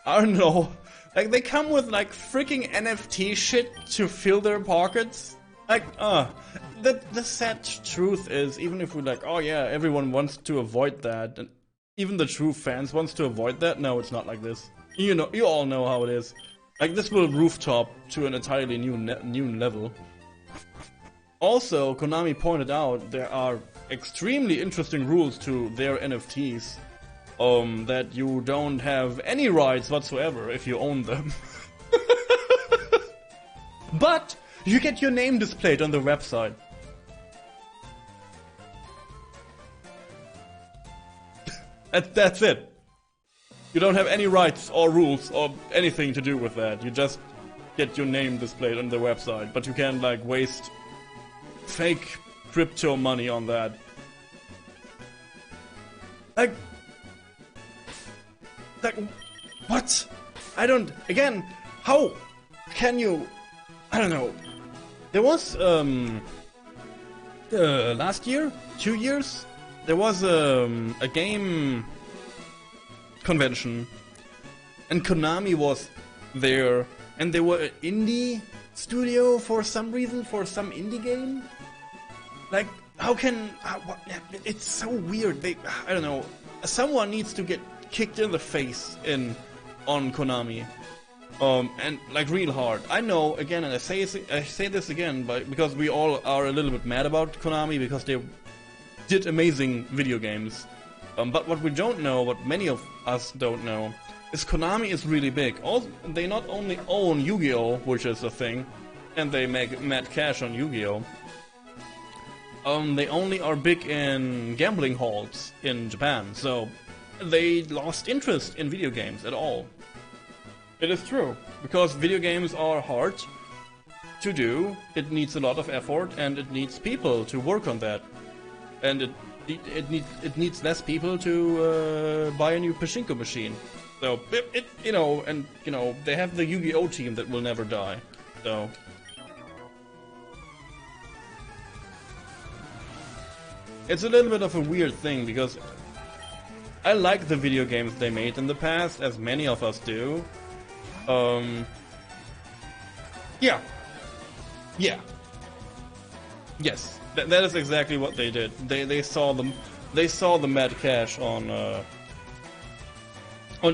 I don't know. Like, they come with, like, freaking NFT shit to fill their pockets. Like, the sad truth is, even if we're like, oh yeah, everyone wants to avoid that, and even the true fans wants to avoid that, no, it's not like this. You know, you all know how it is. Like, this will rooftop to an entirely new level. Also, Konami pointed out there are extremely interesting rules to their NFTs. That you don't have any rights whatsoever if you own them. But you get your name displayed on the website. That's it. You don't have any rights or rules or anything to do with that. You just get your name displayed on the website, but you can't like waste fake crypto money on that. Like, what? I don't... Again, how can you... I don't know. There was, last year? 2 years? There was, a game convention. And Konami was there. And they were an indie studio for some reason, for some indie game. Like, how can... it's so weird. I don't know. Someone needs to get kicked in the face on Konami, and like real hard. I know, again, and I say this again, because we all are a little bit mad about Konami because they did amazing video games. But what we don't know, what many of us don't know, is Konami is really big. Also, they not only own Yu-Gi-Oh, which is a thing, and they make mad cash on Yu-Gi-Oh. They only are big in gambling halls in Japan, so they lost interest in video games at all. It is true, because video games are hard to do, it needs a lot of effort, and it needs people to work on that. And it needs less people to buy a new pachinko machine. So you know, and you know, they have the Yu-Gi-Oh team that will never die. So it's a little bit of a weird thing because I like the video games they made in the past, as many of us do. Yeah. Yeah. Yes. That is exactly what they did. They saw the mad cash on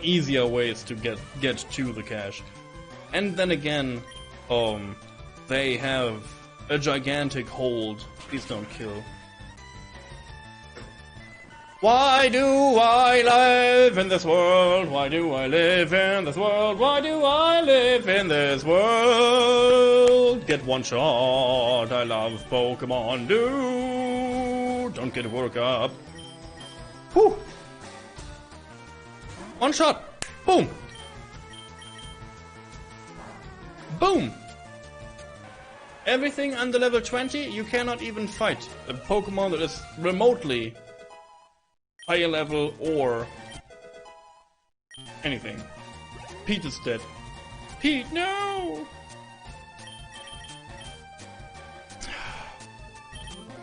easier ways to get to the cash. And then again, they have a gigantic hold. Please don't kill. Why do I live in this world? Why do I live in this world? Why do I live in this world? Get one shot. I love Pokémon. Don't get work up. Whew. One shot. Boom. Boom. Everything under level 20, you cannot even fight a Pokémon that is remotely higher level or anything. Pete is dead. Pete, no!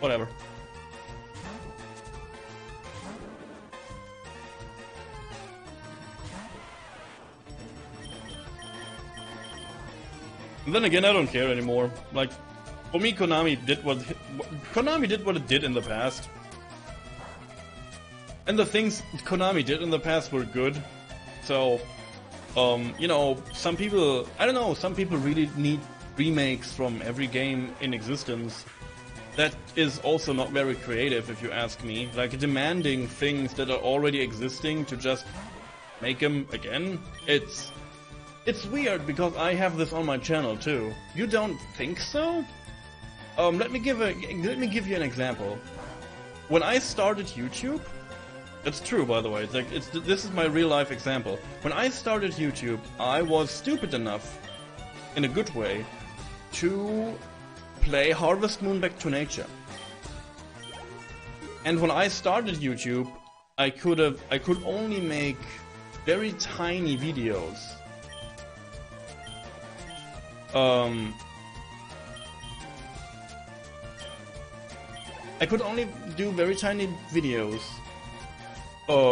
Whatever. And then again, I don't care anymore. Like, for me, Konami did what it did in the past. And the things Konami did in the past were good. So, you know, some people, I don't know, some people really need remakes from every game in existence. That is also not very creative, if you ask me. Like, demanding things that are already existing to just make them again. It's weird, because I have this on my channel too. You don't think so? Let me give you an example. When I started YouTube, it's true, by the way. It's like this is my real life example. When I started YouTube, I was stupid enough, in a good way, to play Harvest Moon Back to Nature. And when I started YouTube, I could only make very tiny videos. I could only do very tiny videos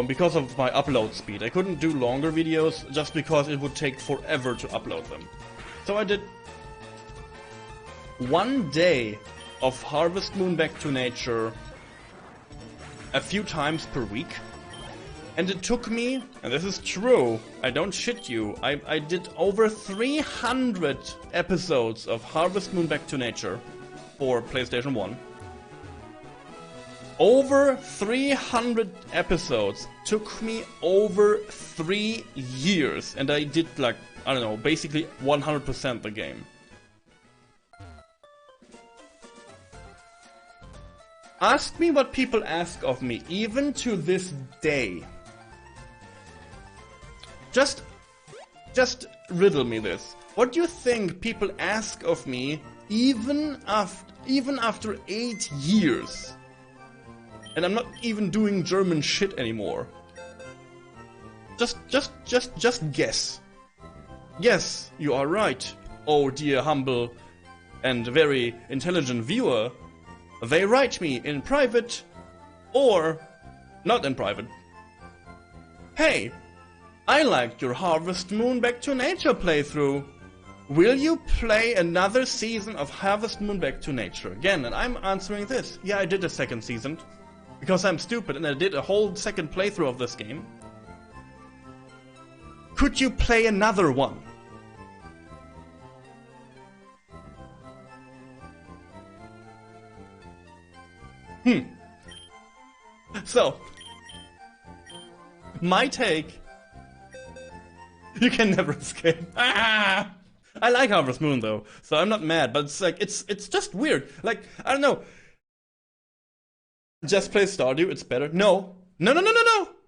because of my upload speed. I couldn't do longer videos just because it would take forever to upload them. So I did one day of Harvest Moon Back to Nature a few times per week. And it took me, and this is true, I don't shit you, I did over 300 episodes of Harvest Moon Back to Nature for PlayStation 1. Over 300 episodes took me over 3 years, and I did, like, I don't know, basically 100% the game. Ask me what people ask of me, even to this day. Just riddle me this. What do you think people ask of me even after 8 years? And I'm not even doing German shit anymore. Just guess. Yes, you are right. Oh dear humble and very intelligent viewer. They write me in private or not in private. Hey, I liked your Harvest Moon Back to Nature playthrough. Will you play another season of Harvest Moon Back to Nature again? And I'm answering this. Yeah, I did a second season. Because I'm stupid and I did a whole second playthrough of this game. Could you play another one? So, my take... You can never escape. Ah! I like Harvest Moon though, so I'm not mad, but it's like, it's just weird. Like, I don't know. Just play Stardew, it's better. No. No.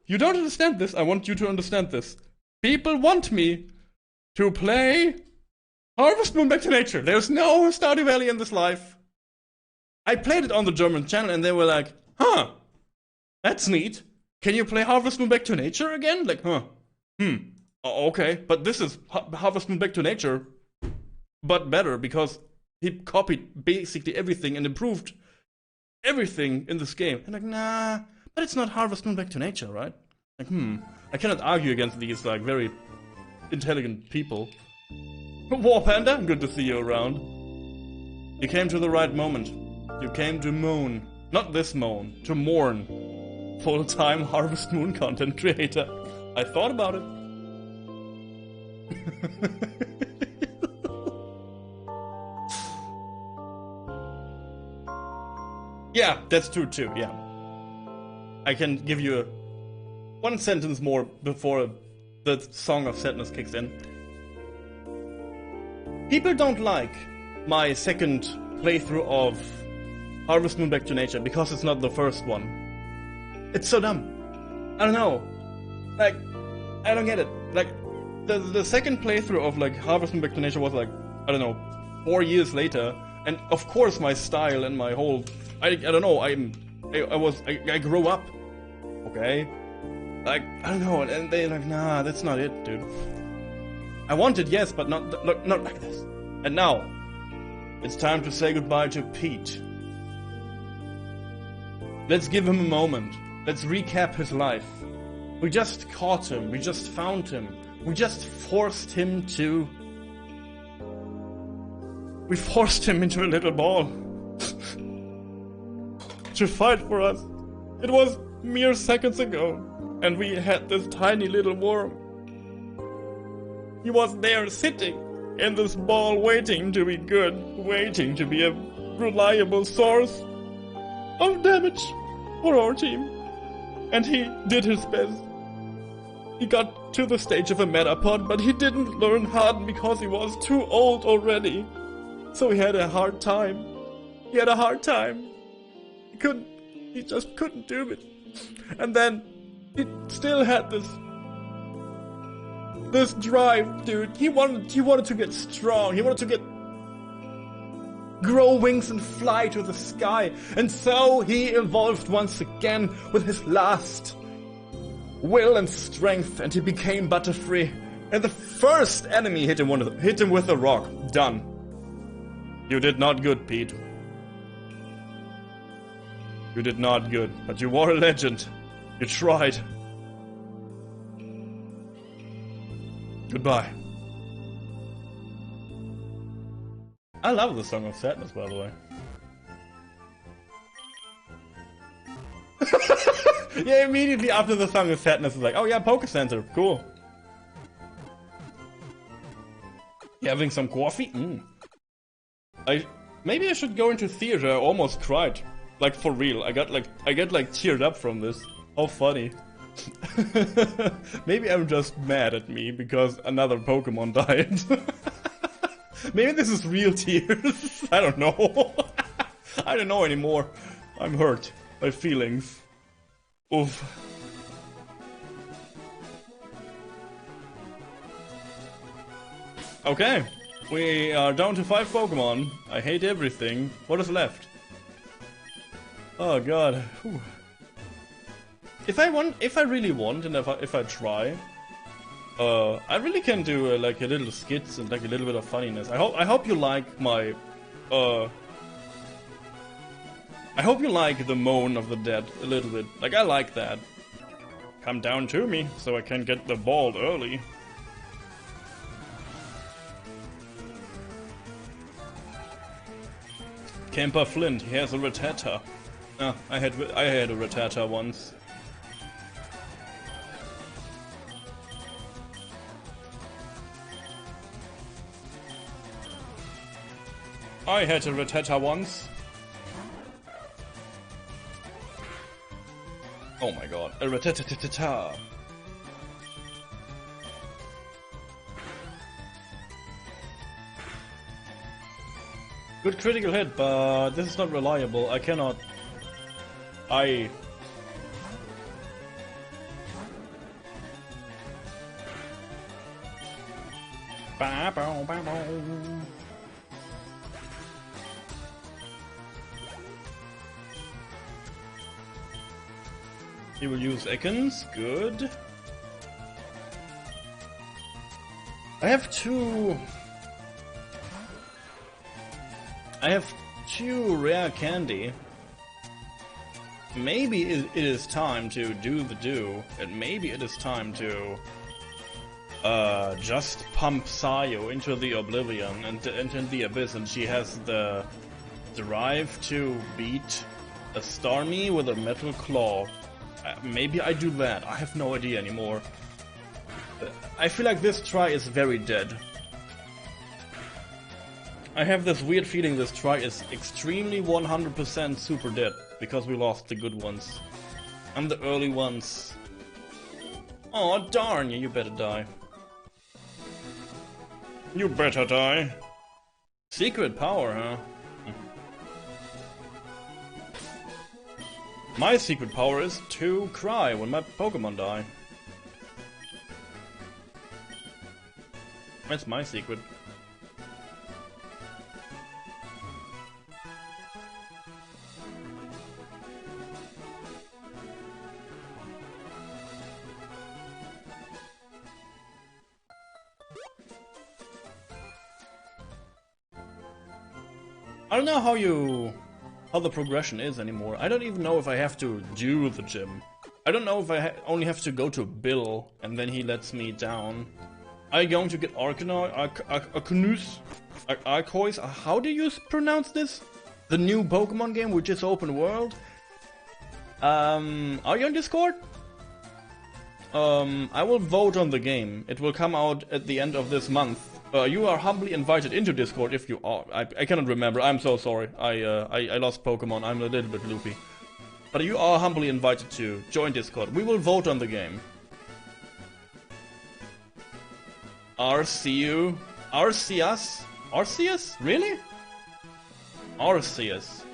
You don't understand this. I want you to understand this. People want me to play Harvest Moon Back to Nature. There's no Stardew Valley in this life. I played it on the German channel and they were like, huh, That's neat. Can you play Harvest Moon Back to Nature again? Like, huh. Okay, but this is Harvest Moon Back to Nature, but better because he copied basically everything and improved everything in this game. And like, nah, but it's not Harvest Moon Back to Nature, right? Like, I cannot argue against these like very intelligent people. War Panda, good to see you around. You came to the right moment. You came to moan, not this moan, to mourn. Full-time Harvest Moon content creator. I thought about it. Yeah, that's true too, yeah. I can give you one sentence more before the Song of Sadness kicks in. People don't like my second playthrough of Harvest Moon Back to Nature because it's not the first one. It's so dumb. I don't know. Like, I don't get it. Like, the second playthrough of like Harvest Moon Back to Nature was like, I don't know, 4 years later, and of course my style and my whole, I don't know, I grew up, okay? Like, I don't know, and they're like, nah, that's not it, dude. I want it, yes, but not like this. And now, it's time to say goodbye to Pete. Let's give him a moment. Let's recap his life. We just caught him, we just found him, we just forced him to... We forced him into a little ball. To fight for us. It was mere seconds ago, and we had this tiny little worm. He was there sitting in this ball waiting to be good, waiting to be a reliable source of damage for our team. And he did his best. He got to the stage of a Metapod, but he didn't learn hard because he was too old already. So he had a hard time. He had a hard time. He just couldn't do it. And then he still had this drive, dude. He wanted to get strong. He wanted to grow wings and fly to the sky. And so he evolved once again with his last will and strength, and he became Butterfree. And the first enemy hit him with a rock. Done. You did not good, Pete. You did not good, but you were a legend. You tried. Goodbye. I love the Song of Sadness, by the way. Yeah, immediately after the Song of Sadness is like, oh yeah, Poke Center, cool. You having some coffee? Maybe I should go into theater. I almost cried. Like, for real. I get like teared up from this. How funny. Maybe I'm just mad at me because another Pokemon died. Maybe this is real tears. I don't know. I don't know anymore. I'm hurt. My feelings. Oof. Okay. We are down to 5 Pokemon. I hate everything. What is left? Oh god. Whew. If I really want, and if I try, I really can do like a little skits and like a little bit of funniness. I hope you like my I hope you like the moan of the dead a little bit. Like, I like that. Come down to me so I can get the ball early. Camper Flint, he has a Rattata. Ah, I had a Rattata once. I had a Rattata once. Oh my god, a Rattata. Good critical hit, but this is not reliable. I cannot... He will use Ekans, good. I have two rare candy. Maybe it is time to do the do, and maybe it is time to just pump Sayo into the oblivion and into the abyss, and she has the drive to beat a Starmie with a metal claw. Maybe I do that. I have no idea anymore. I feel like this try is very dead. I have this weird feeling this try is extremely 100% super dead, because we lost the good ones. And the early ones. Aw, darn you better die. You better die. Secret power, huh? My secret power is to cry when my Pokemon die. That's my secret. I don't know how the progression is anymore. I don't even know if I have to do the gym. I don't know if I only have to go to Bill and then he lets me down. Are you going to get Arceus? How do you pronounce this? The new Pokemon game, which is open world? Are you on Discord? I will vote on the game. It will come out at the end of this month. You are humbly invited into Discord if you are. I cannot remember. I'm so sorry. I lost Pokemon. I'm a little bit loopy. But you are humbly invited to join Discord. We will vote on the game. Arceus? Arceus? Really? Arceus.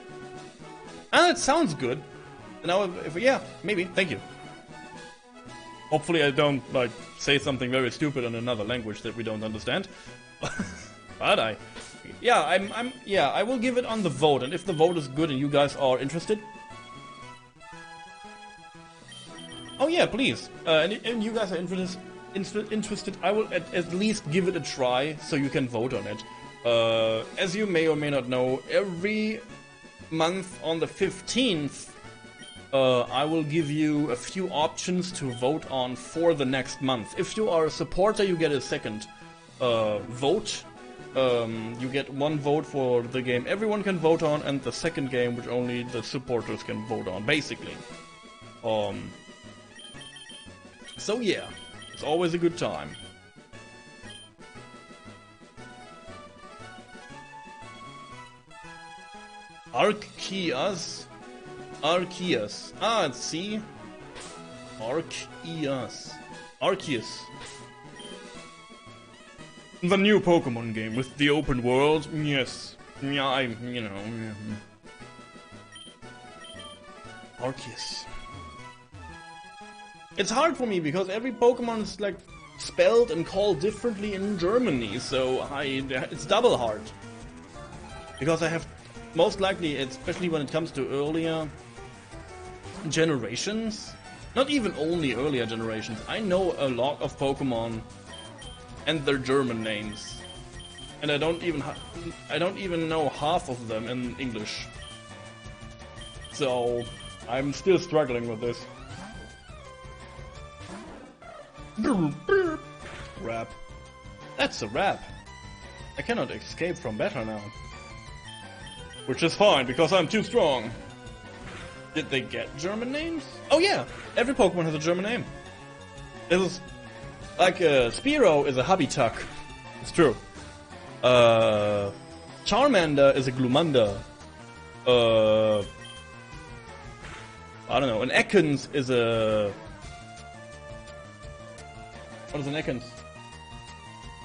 Ah, it sounds good. Now, yeah, maybe. Thank you. Hopefully I don't, like, say something very stupid in another language that we don't understand. But I will give it on the vote, and if the vote is good and you guys are interested... Oh yeah, please. And you guys are interested, I will at least give it a try, so you can vote on it. As you may or may not know, every month on the 15th, I will give you a few options to vote on for the next month. If you are a supporter, you get a second vote. You get one vote for the game everyone can vote on, and the second game which only the supporters can vote on, basically. So yeah, it's always a good time. Arceus. Ah, it's C. Arceus. The new Pokemon game with the open world. Yes. Yeah, you know. Arceus. It's hard for me because every Pokemon is like spelled and called differently in Germany, so it's double hard. Because I have, most likely, especially when it comes to earlier generations, not even only earlier generations, I know a lot of Pokemon and their German names, and I don't even know half of them in English. So I'm still struggling with this. Rap. That's a rap. I cannot escape from battle now. Which is fine, because I'm too strong. Did they get German names? Oh yeah! Every Pokemon has a German name. It is like Spearow is a Habitak. It's true. Charmander is a Glumanda. I don't know. An Ekans is a... What is an Ekans?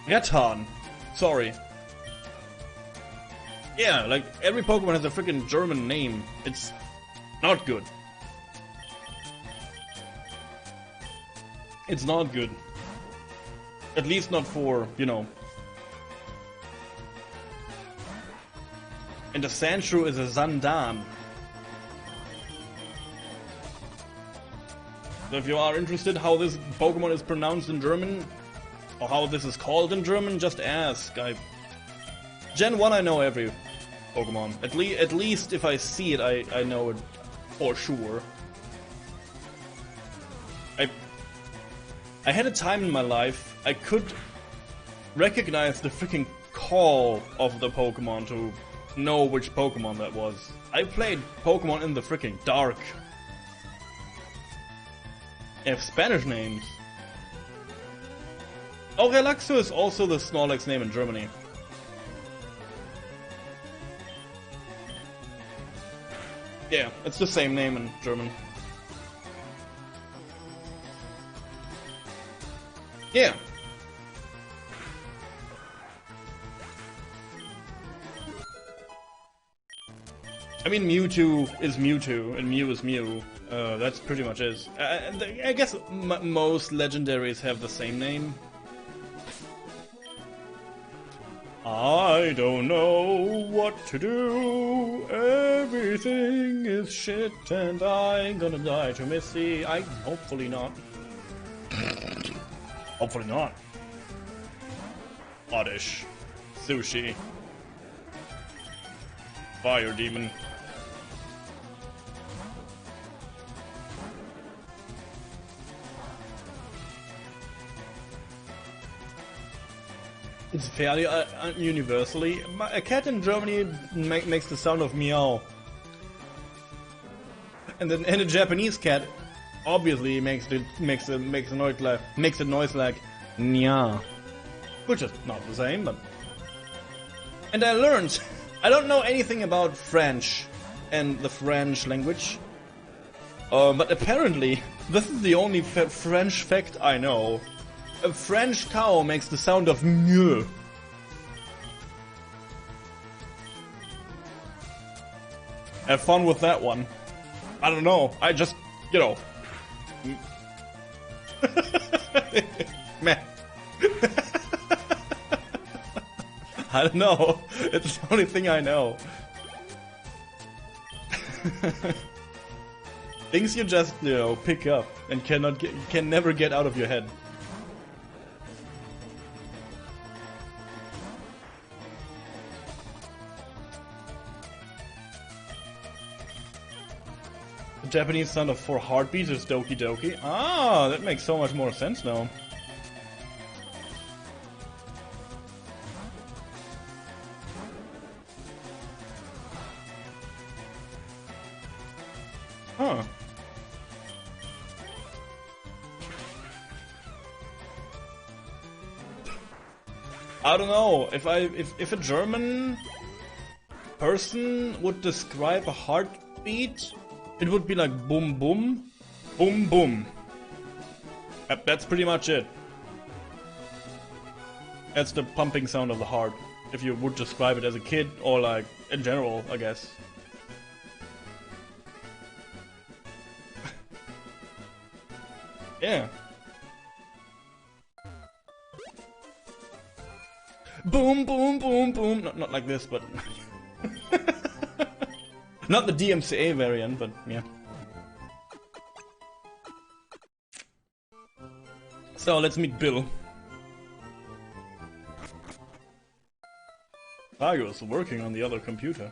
Rattan. Sorry. Yeah, like, every Pokemon has a freaking German name. It's not good. It's not good. At least not for, you know. And the Sandshrew is a Zandan. So if you are interested how this Pokemon is pronounced in German, or how this is called in German, just ask. Gen 1 I know every Pokemon. At least if I see it, I know it for sure. I had a time in my life I could recognize the freaking call of the Pokemon to know which Pokemon that was. I played Pokemon in the freaking dark. They have Spanish names. Oh, Relaxo is also the Snorlax name in Germany. Yeah, it's the same name in German. Yeah. I mean, Mewtwo is Mewtwo, and Mew is Mew. That's pretty much it. I guess most legendaries have the same name. I don't know what to do. Everything is shit, and I'm gonna die to Misty. Hopefully not. Hopefully not. Oddish. Sushi. Fire Demon. It's fairly universally. A cat in Germany makes the sound of meow. And a Japanese cat obviously makes a noise like nya, which is not the same, but. And I learned, I don't know anything about French and the French language, but apparently this is the only French fact I know. A French cow makes the sound of mew. Have fun with that one. I don't know. I just, you know. Meh. I don't know. It's the only thing I know. Things you just, you know, pick up and can never get out of your head. The Japanese sound for heartbeat is Doki Doki. Ah, that makes so much more sense now. Huh. I don't know if a German person would describe a heartbeat, it would be like boom boom, boom boom. That's pretty much it. That's the pumping sound of the heart, if you would describe it as a kid or like in general, I guess. Yeah. Boom, boom, boom, boom. Not like this, but... Not the DMCA variant, but yeah. So, let's meet Bill. Ahazu working on the other computer.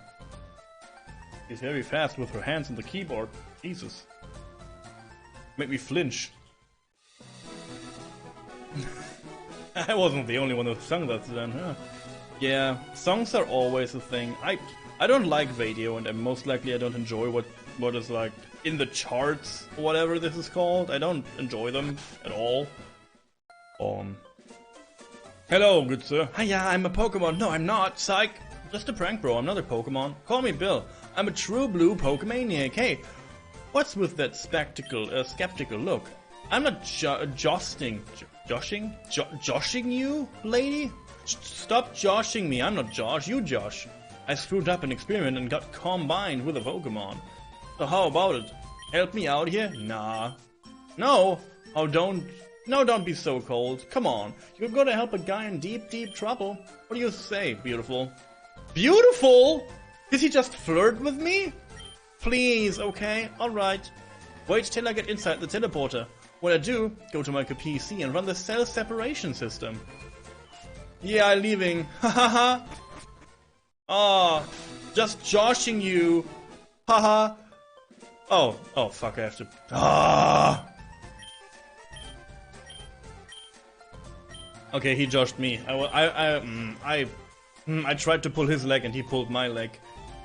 She's very fast with her hands on the keyboard. Jesus. Make me flinch. I wasn't the only one who sung that then, huh? Yeah, songs are always a thing. I don't like radio, and most likely I don't enjoy what is like in the charts, or whatever this is called. I don't enjoy them at all. Hello, good sir. Hiya, I'm a Pokemon. No, I'm not. Psych. Just a prank, bro. I'm not a Pokemon. Call me Bill. I'm a true blue Pokemaniac. Hey, what's with that skeptical look? I'm not joshing you, lady? Stop joshing me. I'm not Josh. You Josh. I screwed up an experiment and got combined with a Pokemon. So how about it? Help me out here? Nah. No. Oh, don't be so cold. Come on. You've got to help a guy in deep, deep trouble. What do you say, beautiful? Beautiful? Did he just flirt with me? Please, okay, alright. Wait till I get inside the teleporter. When I do, go to my PC and run the cell separation system. Yeah, I'm leaving. Hahaha. Ah, just joshing you. Haha. Oh fuck, I have to. Ah. Okay, he joshed me. I tried to pull his leg and he pulled my leg.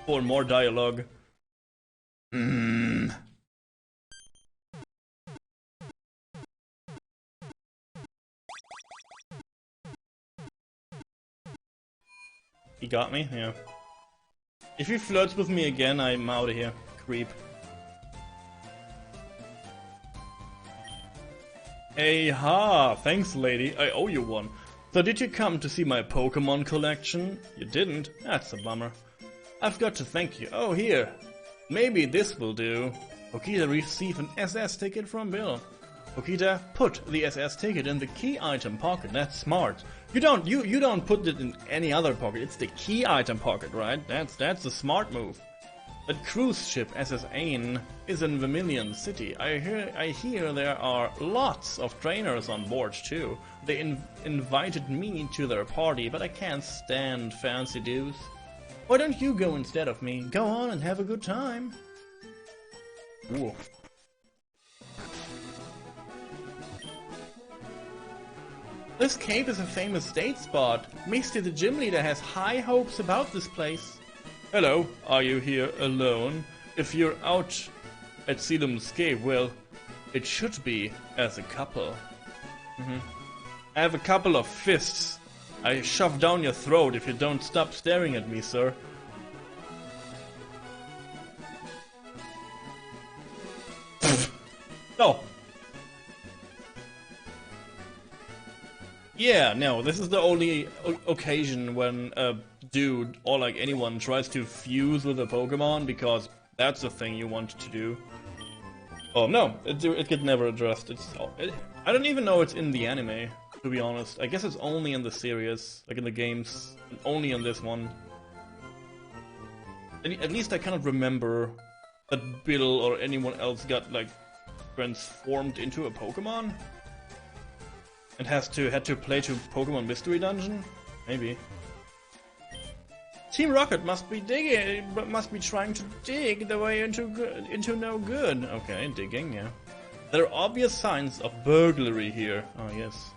For more dialogue. He got me? Yeah. If he flirts with me again, I'm out of here. Creep. Hey ha! Thanks, lady. I owe you one. So did you come to see my Pokémon collection? You didn't? That's a bummer. I've got to thank you. Oh, here. Maybe this will do. Okita received an SS ticket from Bill. Okita, put the SS ticket in the key item pocket. That's smart. You don't put it in any other pocket. It's the key item pocket, right? That's a smart move. That cruise ship SS Ain is in Vermilion City. I hear there are lots of trainers on board too. They invited me to their party, but I can't stand fancy dudes. Why don't you go instead of me? Go on and have a good time. Ooh. This cave is a famous date spot. Misty the gym leader has high hopes about this place. Hello, are you here alone? If you're out at Selim's cave, well, it should be as a couple. I have a couple of fists. I shove down your throat if you don't stop staring at me, sir. No. Yeah, no, this is the only occasion when a dude, or like anyone, tries to fuse with a Pokemon, because that's the thing you want to do. Oh, no, it gets never addressed. I don't even know it's in the anime, to be honest. I guess it's only in the series, like in the games, and only in this one. At least I cannot remember that Bill or anyone else got, like, transformed into a Pokemon? And had to play to Pokemon Mystery Dungeon? Maybe. Team Rocket must be trying to dig the way into no good. Okay, digging, yeah. There are obvious signs of burglary here. Oh yes.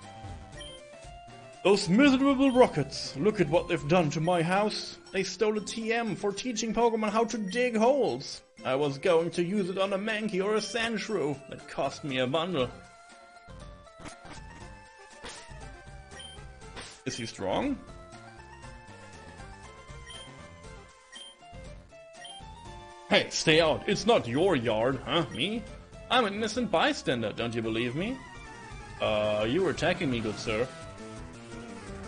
Those miserable rockets! Look at what they've done to my house. They stole a TM for teaching Pokemon how to dig holes. I was going to use it on a Mankey or a Sandshrew. That cost me a bundle. Is he strong? Hey, stay out. It's not your yard, huh? Me? I'm an innocent bystander, don't you believe me? You were attacking me, good sir.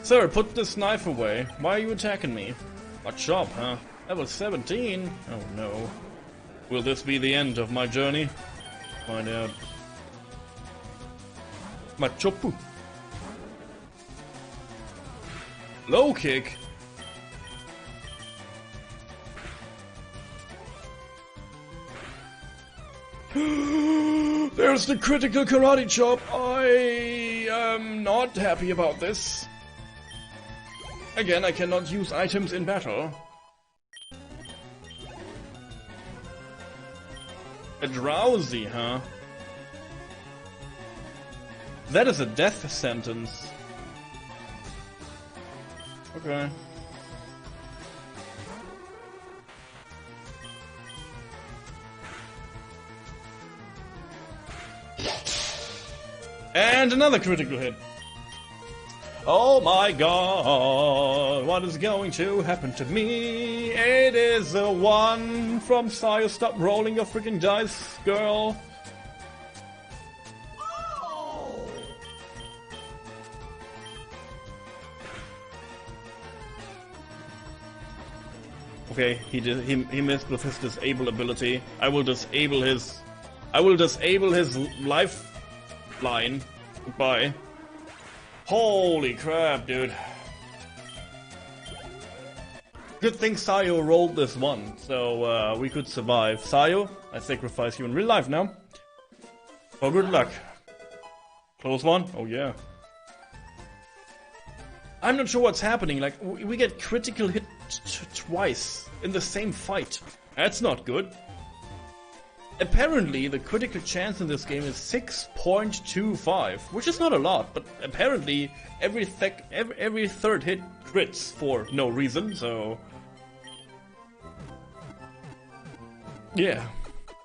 Sir, put this knife away. Why are you attacking me? What shop, huh? Level 17? Oh no. Will this be the end of my journey? Find out. Machopu. Low kick. There's the critical karate chop. I am not happy about this. Again, I cannot use items in battle. A drowsy, huh? That is a death sentence. Okay. And another critical hit. Oh my god, what is going to happen to me? It is a 1 from Sire. Stop rolling your freaking dice, girl. Okay, he missed with his disable ability. I will disable his lifeline. Goodbye. Holy crap, dude. Good thing Sayo rolled this one, so we could survive. Sayo, I sacrifice you in real life now. Oh, good luck. Close one? Oh, yeah. I'm not sure what's happening. Like, we get critical hit twice in the same fight. That's not good. Apparently, the critical chance in this game is 6.25, which is not a lot, but apparently every third hit crits for no reason, so... Yeah.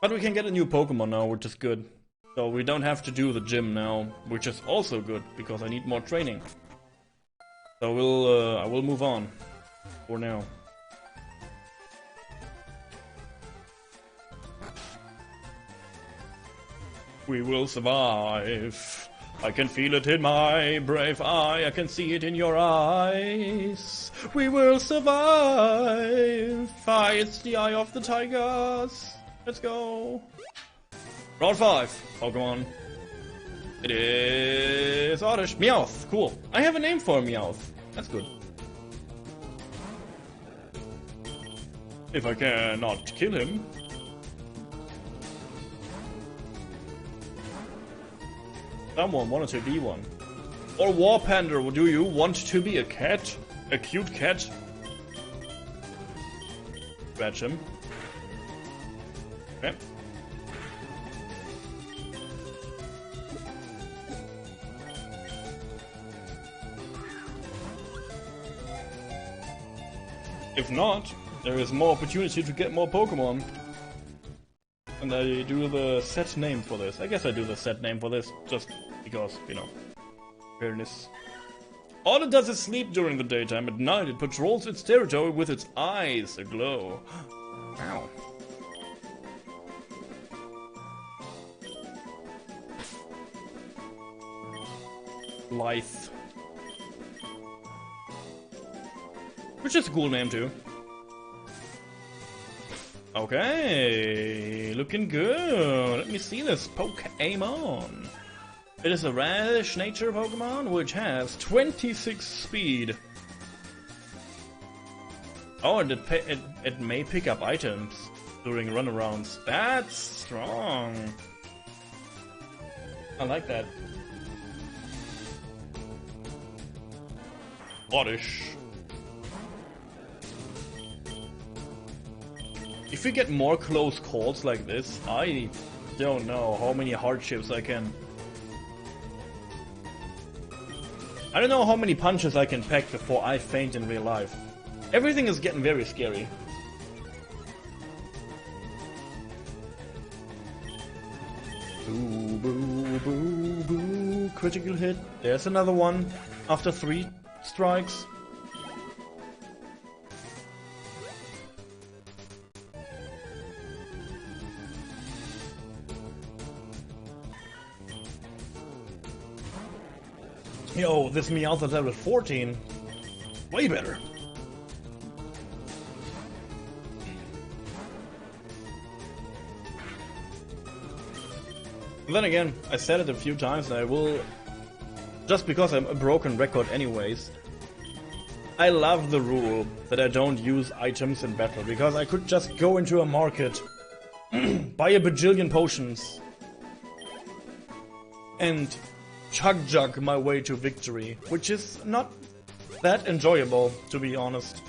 But we can get a new Pokemon now, which is good. So we don't have to do the gym now, which is also good, because I need more training. So I will move on for now. We will survive. I can feel it in my brave eye. I can see it in your eyes. We will survive. It's the eye of the tigers. Let's go. Round 5. Pokemon. It is Oddish. Meowth. Cool. I have a name for a Meowth. That's good. If I cannot kill him. Someone wanted to be one. Or Warpander, do you want to be a cat? A cute cat? Scratch him. Okay. If not, there is more opportunity to get more Pokemon. And I do the set name for this. I guess I do the set name for this just because, you know, fairness. All it does is sleep during the daytime. At night, it patrols its territory with its eyes aglow. Wow. Lithe. Which is a cool name too. Okay, looking good. Let me see this Pokémon. It is a rash nature Pokemon which has 26 speed. Oh, and it may pick up items during runarounds. That's strong. I like that. Oddish. If we get more close calls like this, I don't know how many hardships I can... I don't know how many punches I can pack before I faint in real life. Everything is getting very scary. Boo, boo, boo, boo. Critical hit. There's another one after 3 strikes. Yo, this Meowth is level 14. Way better. Then again, I said it a few times and I will... Just because I'm a broken record anyways. I love the rule that I don't use items in battle, because I could just go into a market, buy a bajillion potions, and chug my way to victory, which is not that enjoyable, to be honest.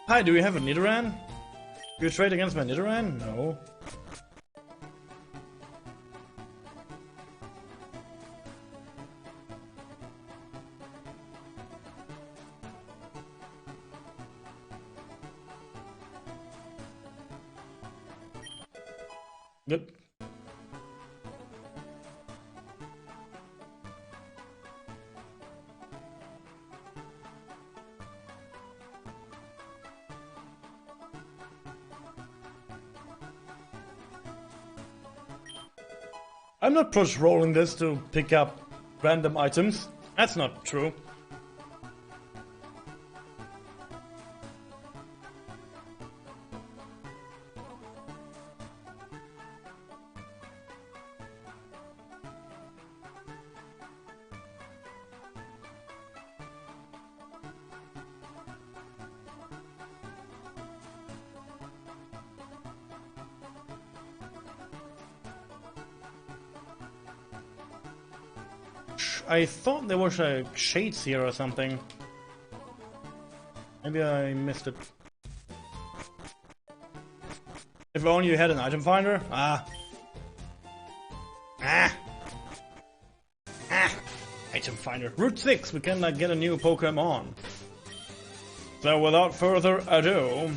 Hi, do you have a Nidoran? Do you trade against my Nidoran? No. Yep. I'm not push-rolling this to pick up random items. That's not true. I thought there was shades here or something. Maybe I missed it. If only you had an item finder. Item finder. Route 6, we can get a new Pokémon. So without further ado,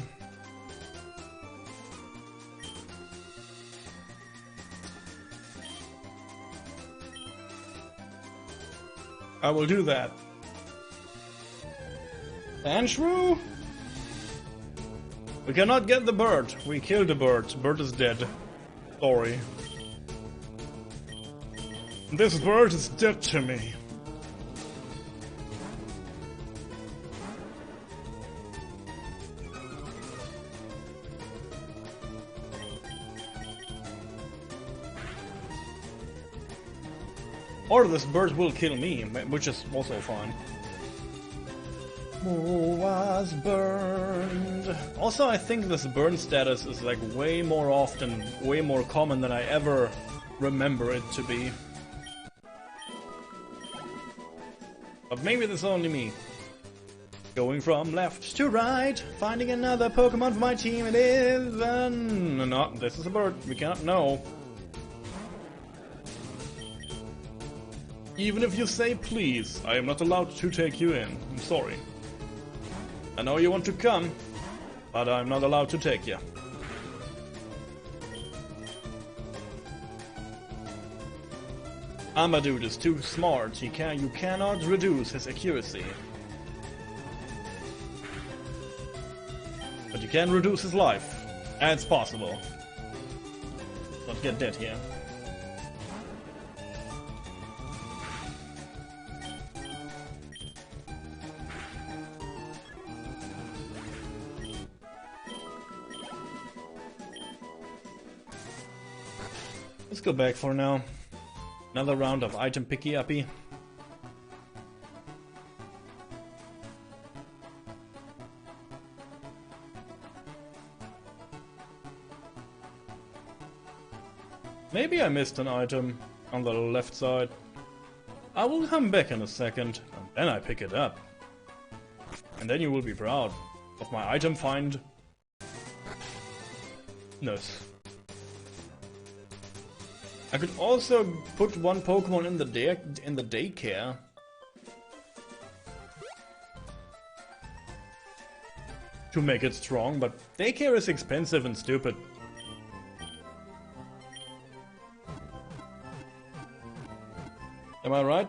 I will do that. And shrew? We cannot get the bird. We killed the bird. Bird is dead. Sorry. This bird is dead to me. Or this bird will kill me, which is also fine. Who was burned? Also, I think this burn status is like way more often, way more common than I ever remember it to be. But maybe this is only me. Going from left to right, finding another Pokemon for my team. It is no, this is a bird. We cannot know. Even if you say please, I am not allowed to take you in. I'm sorry. I know you want to come, but I'm not allowed to take you. Ahazu is too smart. You cannot reduce his accuracy. But you can reduce his life. It's possible. Not get dead here. Let's go back for now. Another round of item picky-uppy. Maybe I missed an item on the left side. I will come back in a second, and then I pick it up. And then you will be proud of my item find. Nice. I could also put one Pokemon in the daycare. To make it strong, but daycare is expensive and stupid. Am I right?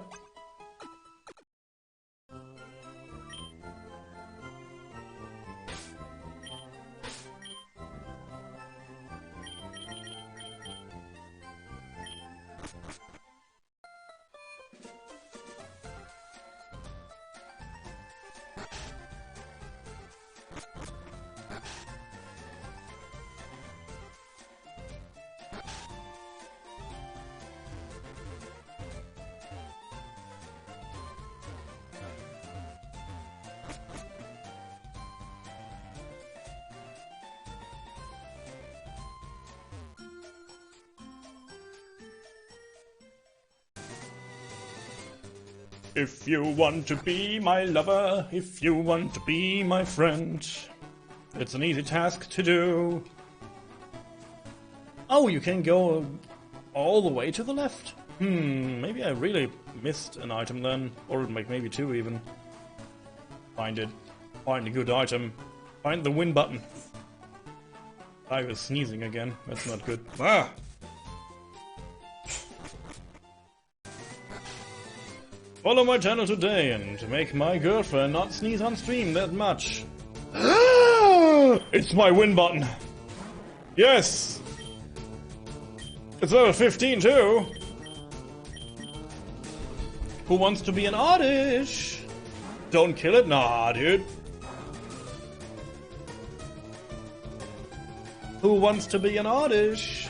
If you want to be my lover, if you want to be my friend, it's an easy task to do. Oh, you can go all the way to the left. Maybe I really missed an item then, or maybe two even. Find it. Find a good item. Find the win button. I was sneezing again. That's not good. Ah! Follow my channel today and make my girlfriend not sneeze on stream that much. It's my win button. Yes! It's level 15 too. Who wants to be an oddish? Don't kill it? Nah, dude. Who wants to be an oddish?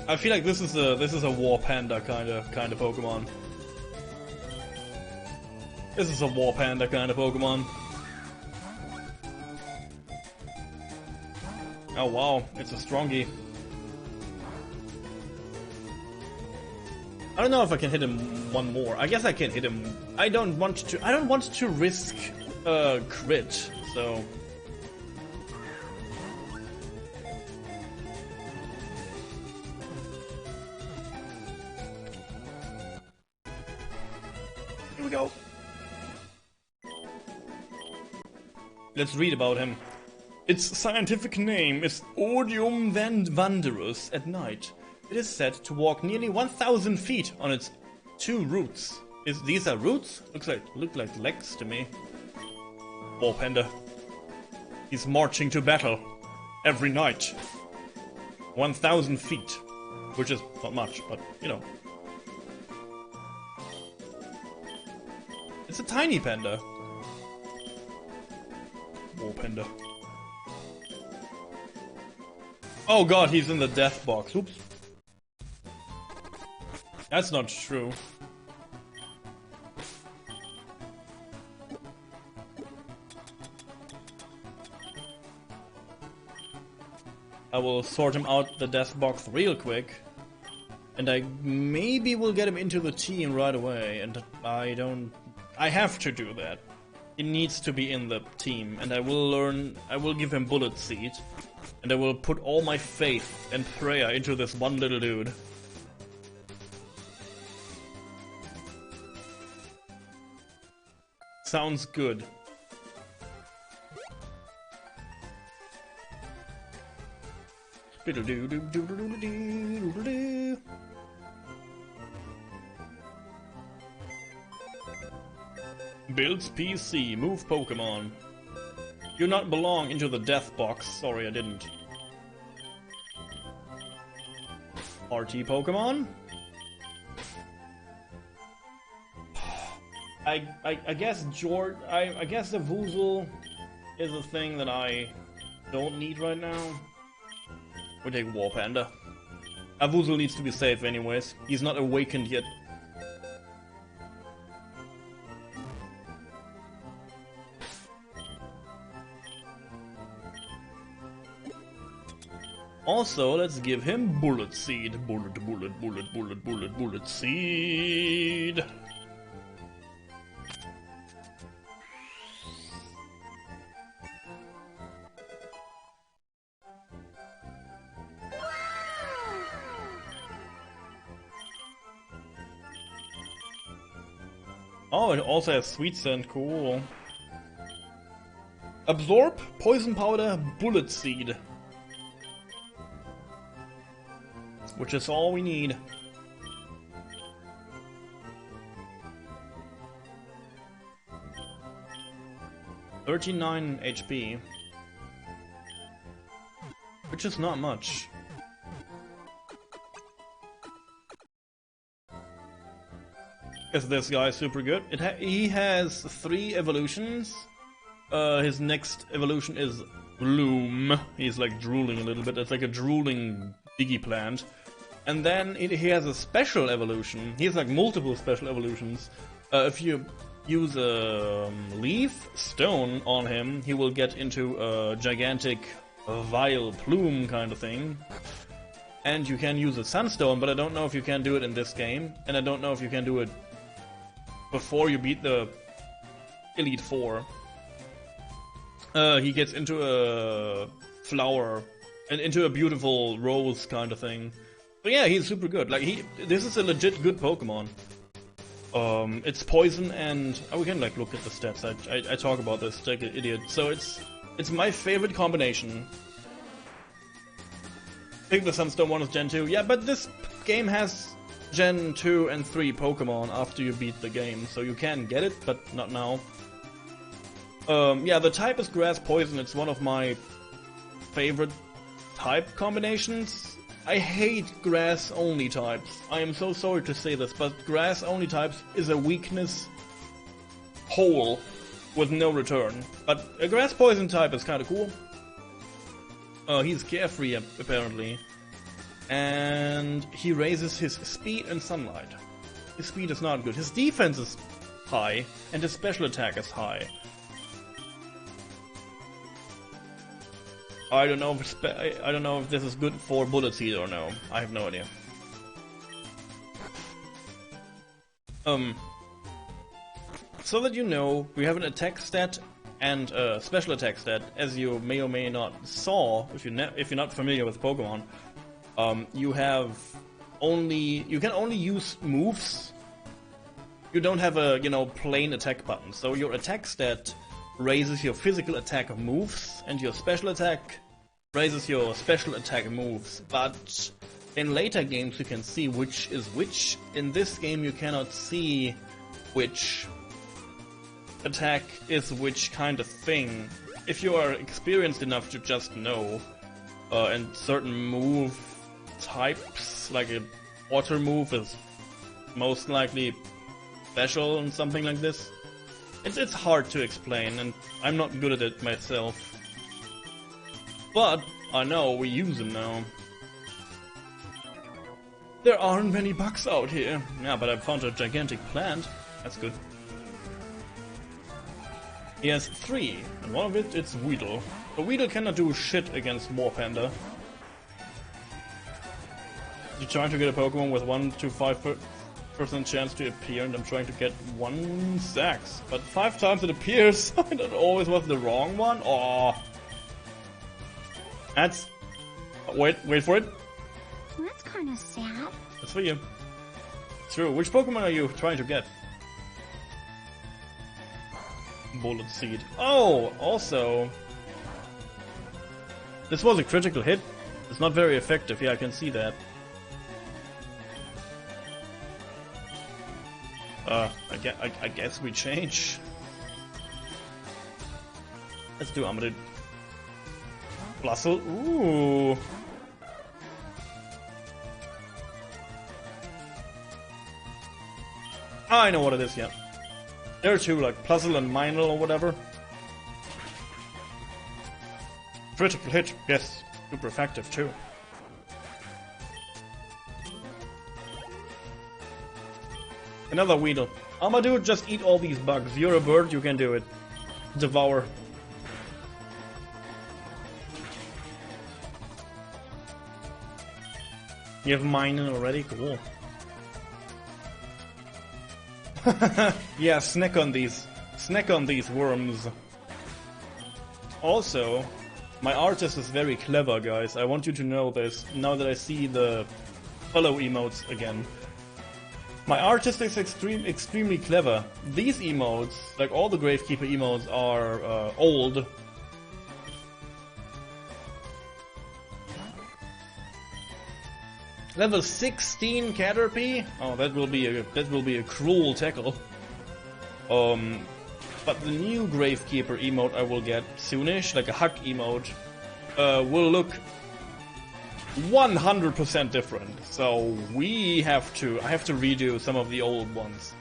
I feel like this is a war panda kind of Pokemon. This is a war panda kind of Pokemon. Oh wow, it's a strongy. I don't know if I can hit him one more. I guess I can hit him. I don't want to risk crit, so. Here we go. Let's read about him. Its scientific name is Odium Wanderus at night. It is said to walk nearly 1,000 feet on its 2 roots. These are roots? Look like legs to me. Oh, Panda. He's marching to battle every night. 1,000 feet. Which is not much, but, you know. It's a tiny panda. Oh, Panda. Oh god, he's in the death box. Oops. That's not true. I will sort him out the death box real quick. And I maybe will get him into the team right away. And I have to do that. He needs to be in the team. And I will give him Bullet Seed. And I will put all my faith and prayer into this one little dude. Sounds good. Builds PC, move Pokémon. Do not belong into the death box. Sorry, I didn't. RT Pokémon? I guess I guess the Ahazu is a thing that I don't need right now. We take War Panda. Ahazu needs to be safe anyways. He's not awakened yet. Also, let's give him Bullet Seed. Bullet Seed. Oh, it also has Sweet Scent, cool. Absorb, Poison Powder, Bullet Seed. Which is all we need. $39 HP. Which is not much. Because this guy is super good. He has 3 evolutions. His next evolution is Bloom. He's like drooling a little bit. It's like a drooling Digiplant. And then he has a special evolution. He has like multiple special evolutions. If you use a leaf stone on him, he will get into a gigantic vile plume kind of thing. And you can use a sunstone, but I don't know if you can do it in this game. And I don't know if you can do it before you beat the Elite Four. He gets into a flower and into a beautiful rose kind of thing. But yeah, he's super good. Like this is a legit good Pokemon. It's poison and we can like look at the stats. I talk about this like an idiot. So it's my favorite combination. I think the Sunstone one is Gen 2. Yeah, but this game has Gen 2 and 3 Pokemon after you beat the game, so you can get it, but not now. Yeah, the type is Grass Poison. It's one of my favorite type combinations. I hate grass-only types. I am so sorry to say this, but grass-only types is a weakness hole with no return. But a Grass Poison type is kinda cool. He's carefree, apparently. And he raises his speed and sunlight. His speed is not good. His defense is high, and his special attack is high. I don't know if I don't know if this is good for Bullet Seed or no. I have no idea. So that you know, we have an attack stat and a special attack stat. As you may or may not saw, if you're not familiar with Pokemon, you can only use moves. You don't have a plain attack button. So your attack stat raises your physical attack moves, and your special attack raises your special attack moves. But in later games you can see which is which. In this game you cannot see which attack is which kind of thing. If you are experienced enough to just know, and certain move types, like a water move is most likely special and something like this. It's hard to explain, and I'm not good at it myself. But I know we use them now. There aren't many bugs out here. Yeah, but I found a gigantic plant. That's good. He has 3, and one of it's Weedle. The Weedle cannot do shit against Warpanda. You're trying to get a Pokemon with 1 to 5% chance to appear, and I'm trying to get 1 Sax. But 5 times it appears, and it always was the wrong one? Aww. That's... Wait for it. That's kind of sad. That's for you. True. Which Pokemon are you trying to get? Bullet Seed. Oh, also... This was a critical hit. It's not very effective. Yeah, I can see that. I guess we change. Let's do Amadou. Blustle. Ooh. I know what it is, yeah. There are 2, like Puzzle and Minel or whatever. Critical hit, yes. Super effective too. Another Weedle. Amadou, just eat all these bugs. You're a bird, you can do it. Devour. You have Minel already? Cool. Yeah, snack on these. Snack on these worms. Also, my artist is very clever, guys. I want you to know this, now that I see the follow emotes again. My artist is extremely clever. These emotes, like all the Gravekeeper emotes, are old. Level 16 Caterpie? Oh, that will be a cruel tackle. But the new Gravekeeper emote I will get soonish, like a hug emote, will look 100% different. So I have to redo some of the old ones.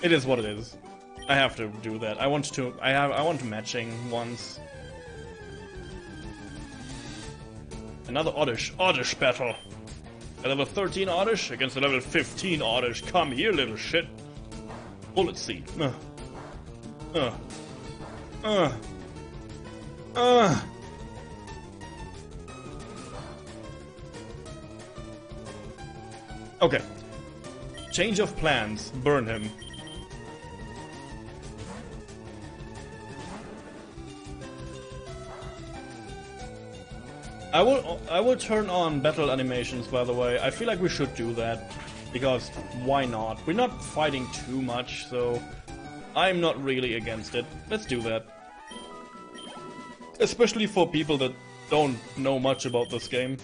It is what it is. I have to do that. I want matching ones. Another Oddish battle. A level 13 Oddish against a level 15 Oddish. Come here, little shit. Bullet Seed. Okay. Change of plans. Burn him. I will turn on battle animations, by the way. I feel like we should do that, because why not? We're not fighting too much, so I'm not really against it. Let's do that. Especially for people that don't know much about this game.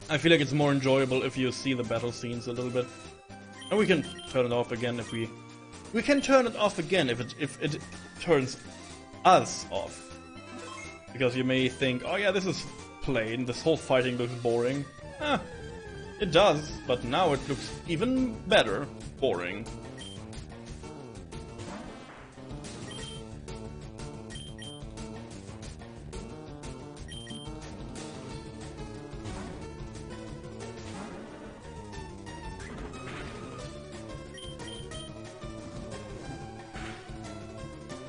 I feel like it's more enjoyable if you see the battle scenes a little bit. And we can turn it off again if we can turn it off again if it turns us off. Because you may think, oh yeah, this is plain, this whole fighting looks boring. It does, but now it looks even better boring.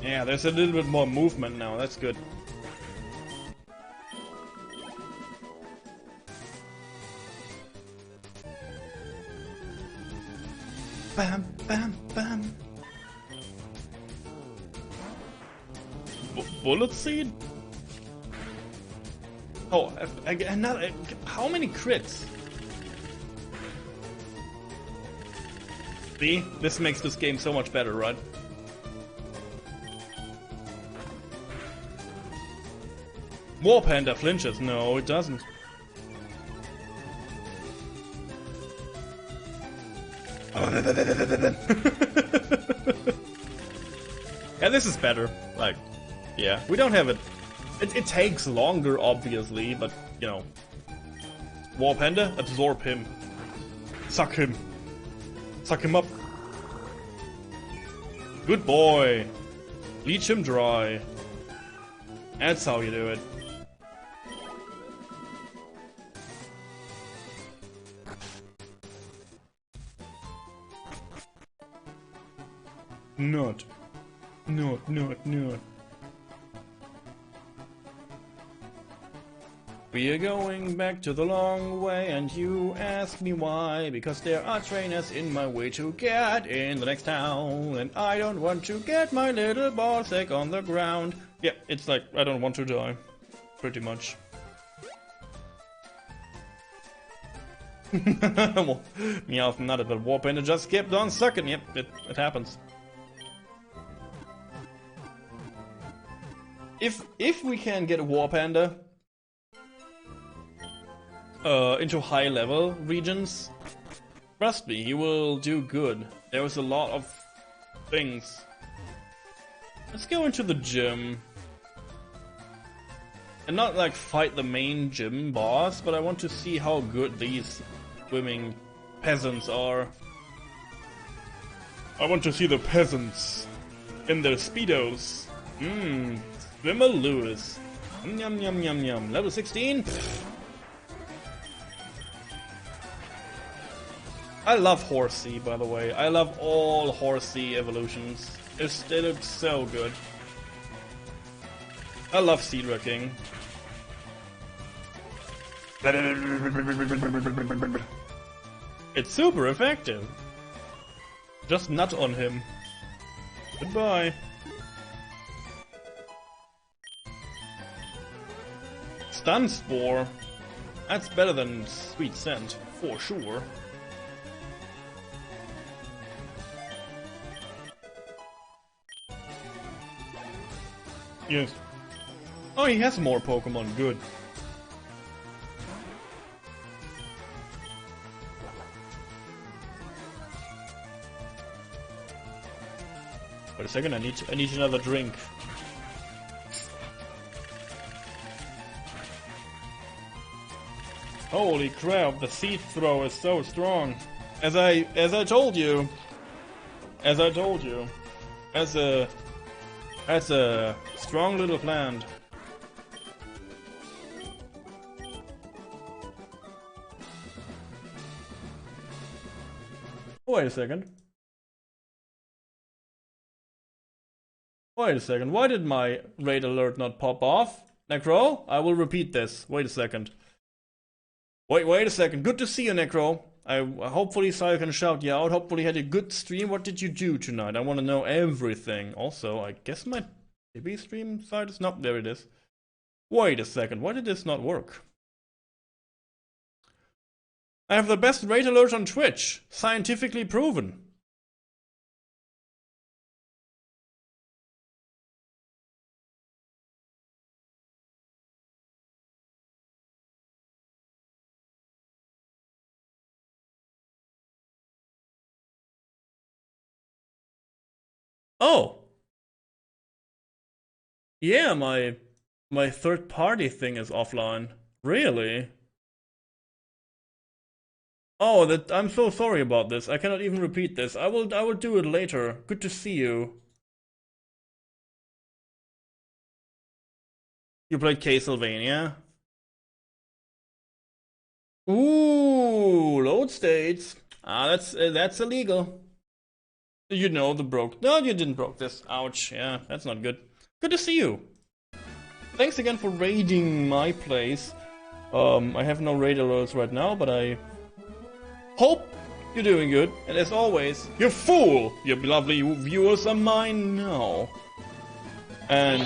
Yeah, there's a little bit more movement now, that's good. Bam, bam, bam. Bullet seed? Oh, another. How many crits? See? This makes this game so much better, right? War Panda flinches. No, it doesn't. Yeah, this is better. Like, yeah, we don't have it. It takes longer, obviously, but, you know. War Panda, absorb him. Suck him. Suck him up. Good boy. Leech him dry. That's how you do it. Not. We are going back to the long way, and you ask me why. Because there are trainers in my way to get in the next town, and I don't want to get my little ball sack on the ground. Yeah, it's like, I don't want to die. Pretty much. Well, Meowth nodded, but War Panda just kept on sucking. Yep, it happens. If we can get a War Panda into high level regions, trust me, he will do good. There was a lot of things. Let's go into the gym. And not like fight the main gym boss, but I want to see how good these swimming peasants are. I want to see the peasants in their speedos. Swimmer Lewis. Yum yum yum yum. Level 16? I love Horsey, by the way. I love all Horsey evolutions. They look so good. I love Seedra King. It's super effective. Just nut on him. Goodbye. Stun Spore. That's better than Sweet Scent, for sure. Yes. Oh, he has more Pokemon. Good. Wait a second. I need another drink. Holy crap! The seed throw is so strong. As I told you. As a strong little plant. Wait a second. Why did my raid alert not pop off? Necro, I will repeat this. Wait a second. Wait a second. Good to see you, Necro. I hopefully Sai can shout you out. Hopefully had a good stream. What did you do tonight? I want to know everything. Also, I guess my TV stream site is not. There it is. Wait a second. Why did this not work? I have the best raid alert on Twitch. Scientifically proven. Oh. Yeah, my third party thing is offline. Really? Oh, I'm so sorry about this. I cannot even repeat this. I will do it later. Good to see you. You played Castlevania? Ooh, load states. Ah, that's illegal. You know the broke. No, you didn't broke this. Ouch. Yeah, that's not good. Good to see you. Thanks again for raiding my place. I have no raid alerts right now, but I hope you're doing good. And as always, you fool! Your lovely viewers are mine now. And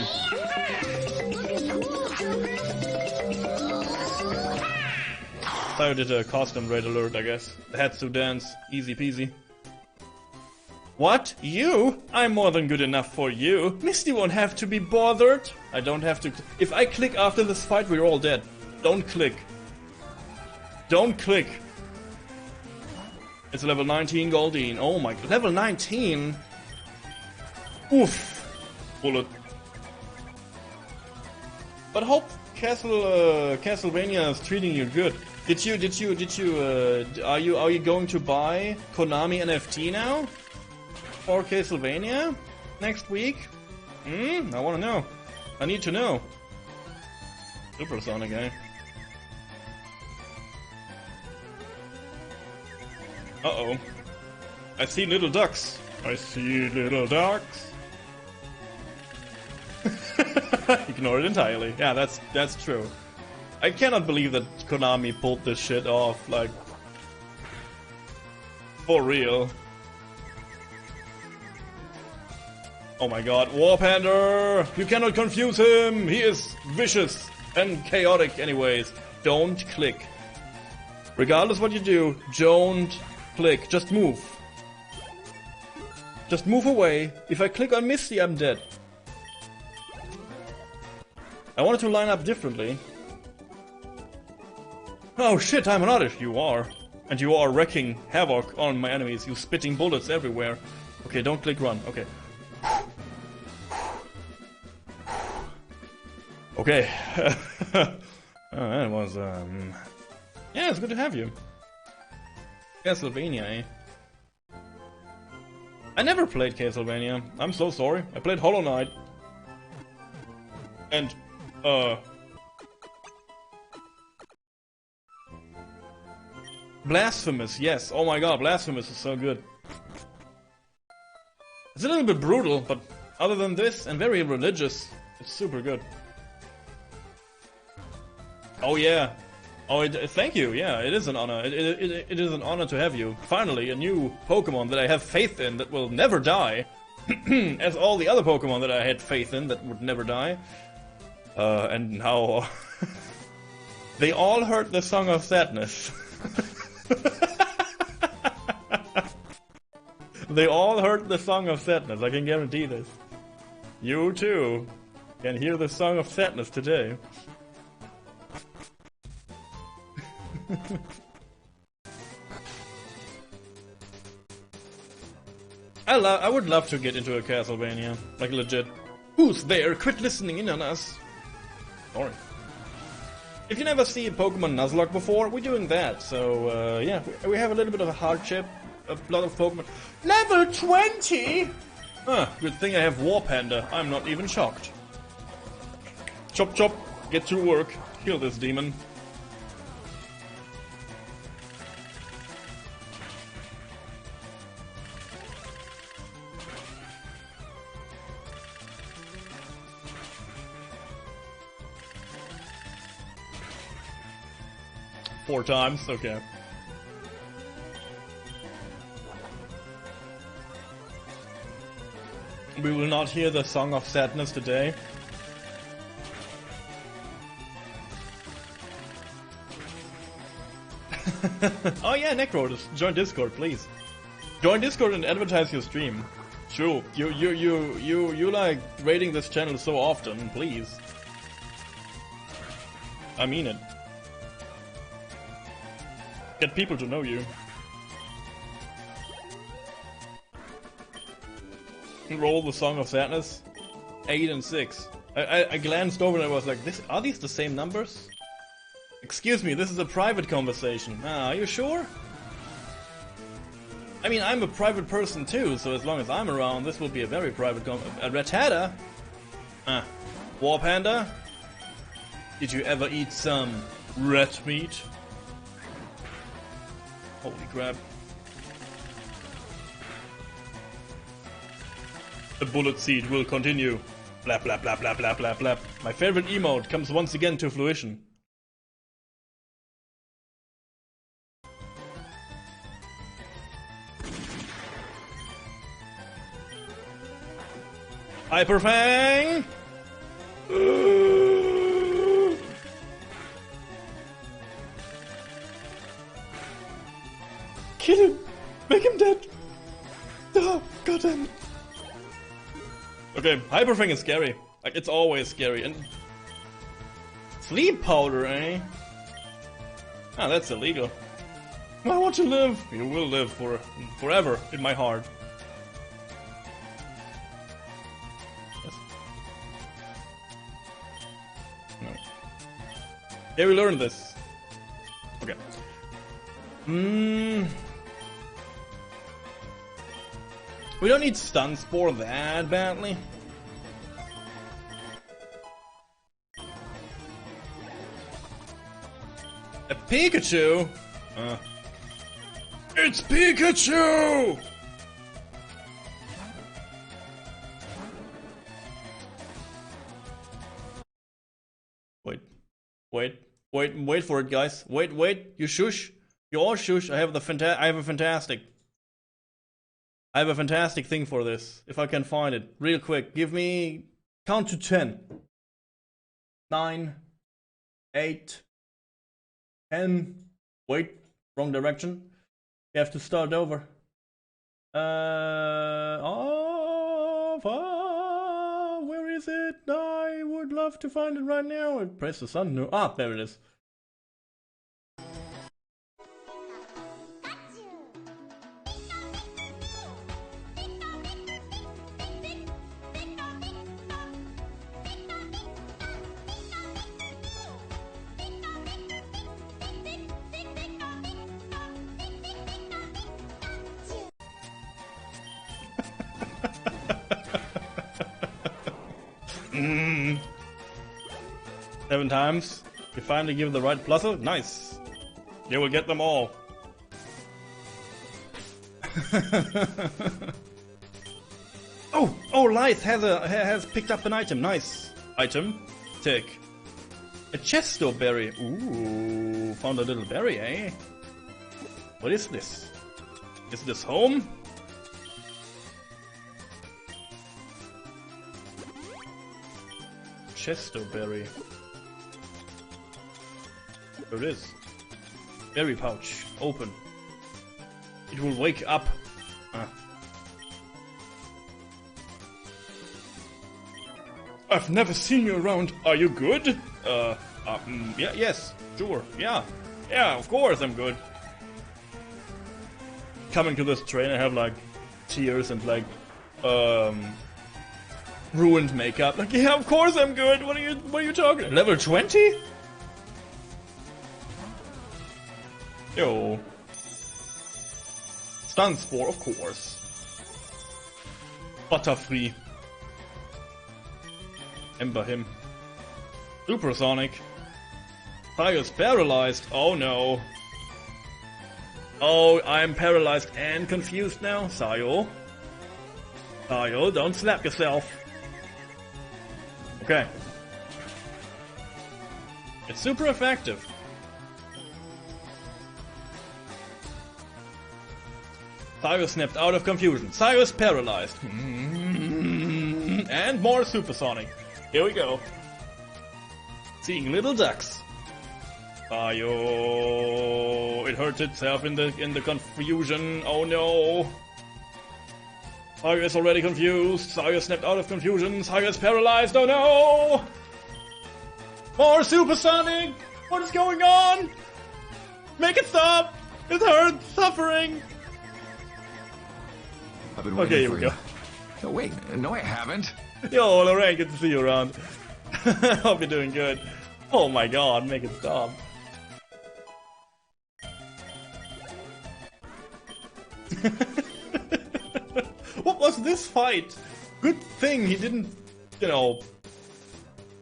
I did a custom raid alert, I guess. The Ahazu dance, easy peasy. What? You? I'm more than good enough for you. Misty won't have to be bothered. I don't have to. If I click after this fight, we're all dead. Don't click. Don't click. It's level 19 Goldine. Oh my, level 19? Oof. Bullet. But hope Castlevania is treating you good. Are you going to buy Konami NFT now? For Castlevania? Next week? I wanna know. I need to know. Supersonic, eh? Uh-oh. I see little ducks. I see little ducks. Ignore it entirely. Yeah, that's true. I cannot believe that Konami pulled this shit off, like... For real. Oh my god, Warpander! You cannot confuse him! He is vicious and chaotic anyways. Don't click. Regardless what you do, don't click. Just move. Just move away. If I click on Misty, I'm dead. I wanted to line up differently. Oh shit, I'm an artist. You are. And you are wreaking havoc on my enemies. You spitting bullets everywhere. Okay, don't click run. Okay. Okay. That was, yeah, it's good to have you. Castlevania, eh? I never played Castlevania. I'm so sorry. I played Hollow Knight. And, Blasphemous, yes. Oh my god, Blasphemous is so good. It's a little bit brutal, but other than this, and very religious, it's super good. Oh yeah. Oh, thank you. Yeah, it is an honor. It is an honor to have you. Finally, a new Pokémon that I have faith in that will never die. As all the other Pokémon that I had faith in that would never die. And how... they all heard the Song of Sadness. They all heard the Song of Sadness, I can guarantee this. You too can hear the Song of Sadness today. I would love to get into a Castlevania, like legit. Who's there? Quit listening in on us. Sorry. If you never see Pokemon Nuzlocke before, we're doing that. So yeah, we have a little bit of a hardship, a lot of Pokemon. Level 20. Good thing I have Warpander. I'm not even shocked. Chop chop. Get to work. Kill this demon. Four times, okay. We will not hear the Song of Sadness today. Oh yeah, Necro, join Discord, please. Join Discord and advertise your stream. True, you like raiding this channel so often, please. I mean it. Get people to know you. Roll the Song of Sadness. 8 and 6. I glanced over and I was like, are these the same numbers? Excuse me, this is a private conversation. Are you sure? I mean, I'm a private person too, so as long as I'm around, this will be a very private conversation. Rattata? Warpander? Did you ever eat some rat meat? Holy crap. The bullet seed will continue. Blah blah blah blah blah blah blah. My favorite emote comes once again to fruition. Hyperfang! Kill him! Make him dead! Oh, goddamn! Okay, Hyperfang is scary. Like, it's always scary. And sleep powder, eh? Ah, that's illegal. I want to live. You will live forever in my heart. Yes. No. Yeah, we learned this. Okay. We don't need stun spore that badly. A Pikachu? It's Pikachu! Wait for it, guys. Wait, you shush. You all shush. I have a fantastic thing for this. If I can find it. Real quick. Give me... Count to 10. 9. 8. 10. Wait. Wrong direction. You have to start over. Where is it? I would love to find it right now. Press the sun. No. Ah, there it is. Mm. 7 times. You finally give the right pluser? Nice. You will get them all. Oh, Lice has picked up an item. Nice. Item. Tick. A Chesto berry. Ooh, found a little berry, eh? What is this? Is this home? Chesto berry. There it is. Berry pouch. Open. It will wake up. Ah. I've never seen you around. Are you good? Yeah, yes, sure, yeah, of course I'm good. Coming to this train, I have like tears and like ruined makeup. Like, yeah, of course I'm good. What are you talking about? Level 20? Yo. Stun Spore, of course. Butterfree. Ember him. Supersonic. Tiger's paralyzed. Oh no. Oh, I'm paralyzed and confused now. Sayo. Sayo, don't slap yourself. Okay. It's super effective. Sayo snapped out of confusion. Sayo's paralyzed. And more supersonic. Here we go. Seeing little ducks. Sayo. It hurt itself in the confusion. Oh no. Sayo is already confused. Sayo snapped out of confusion. Sayo is paralyzed. Oh no! More supersonic! What is going on? Make it stop! It hurts! Suffering! I've been waiting Okay, here for we you. go. No, wait. No, I haven't. Yo, Lorraine, good to see you around. Hope you're doing good. Oh my god, make it stop. What was this fight? Good thing he didn't, you know,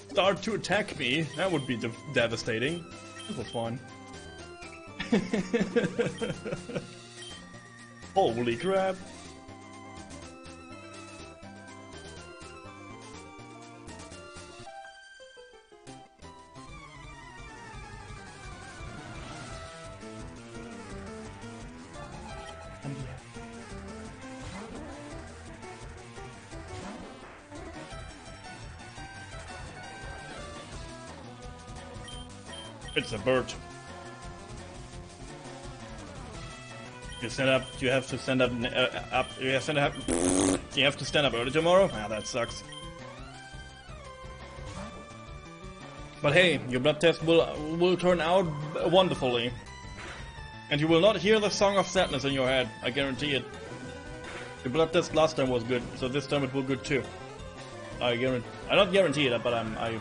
start to attack me. That would be devastating. This was fun. Holy crap. It's a bird. You stand up. You have to stand up. You have to stand up early tomorrow. Ah, that sucks. But hey, your blood test will turn out wonderfully, and you will not hear the song of sadness in your head. I guarantee it. Your blood test last time was good, so this time it will good too. I don't guarantee that, but I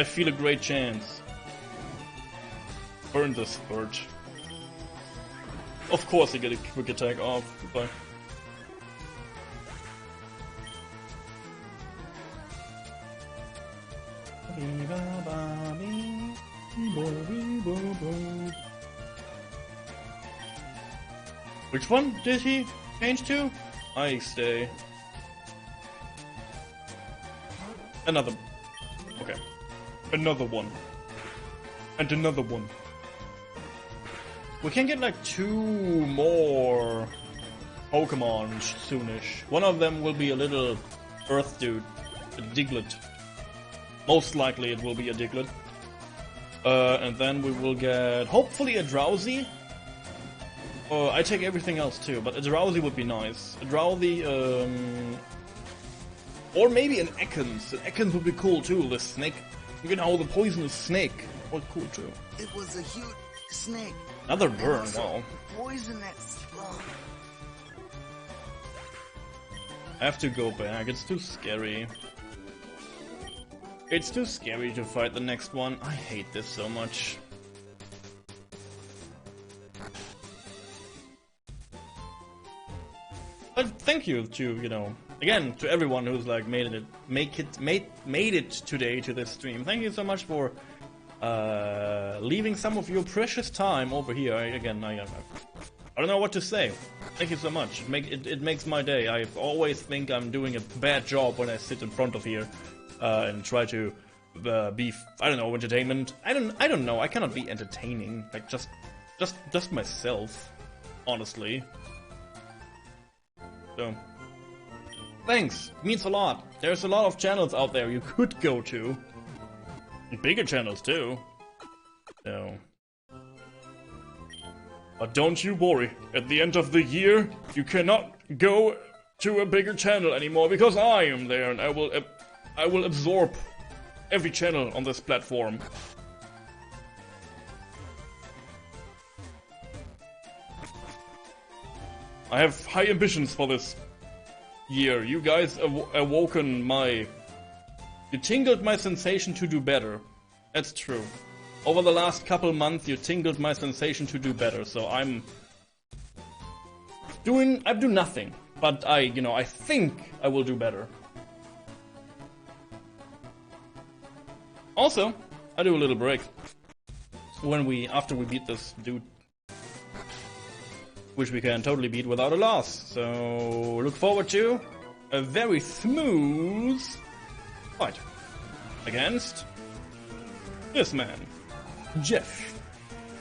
feel a great chance. Burn this bird. Of course, you get a quick attack off. Goodbye. Which one did he change to? I stay. Another. Okay. Another one. And another one. We can get like 2 more Pokémon soonish. One of them will be a little Earth dude. A Diglett. Most likely it will be a Diglett. And then we will get hopefully a Drowsy. I take everything else too, but a Drowsy would be nice. A Drowsy, or maybe an Ekans. An Ekans would be cool too, the snake. You know, the poisonous snake. Was cool too. It was a huge snake. Another burn, wow. Poison that slug. I have to go back, it's too scary. It's too scary to fight the next one. I hate this so much. But thank you to, you know, again, to everyone who's like made it today to this stream. Thank you so much for leaving some of your precious time over here. I don't know what to say. Thank you so much. It makes my day. I always think I'm doing a bad job when I sit in front of here and try to be, I don't know, entertainment. I don't know. I cannot be entertaining. Like just myself, honestly. So, thanks. It means a lot. There's a lot of channels out there you could go to. And bigger channels too. So. But don't you worry. At the end of the year, you cannot go to a bigger channel anymore because I am there and I will absorb every channel on this platform. I have high ambitions for this year. You guys awoken my... You tingled my sensation to do better. That's true. Over the last couple months, you tingled my sensation to do better, so I'm doing nothing. But I think I will do better. Also, I do a little break. After we beat this dude. Which we can totally beat without a loss. So, look forward to a very smooth fight against this man, Jeff,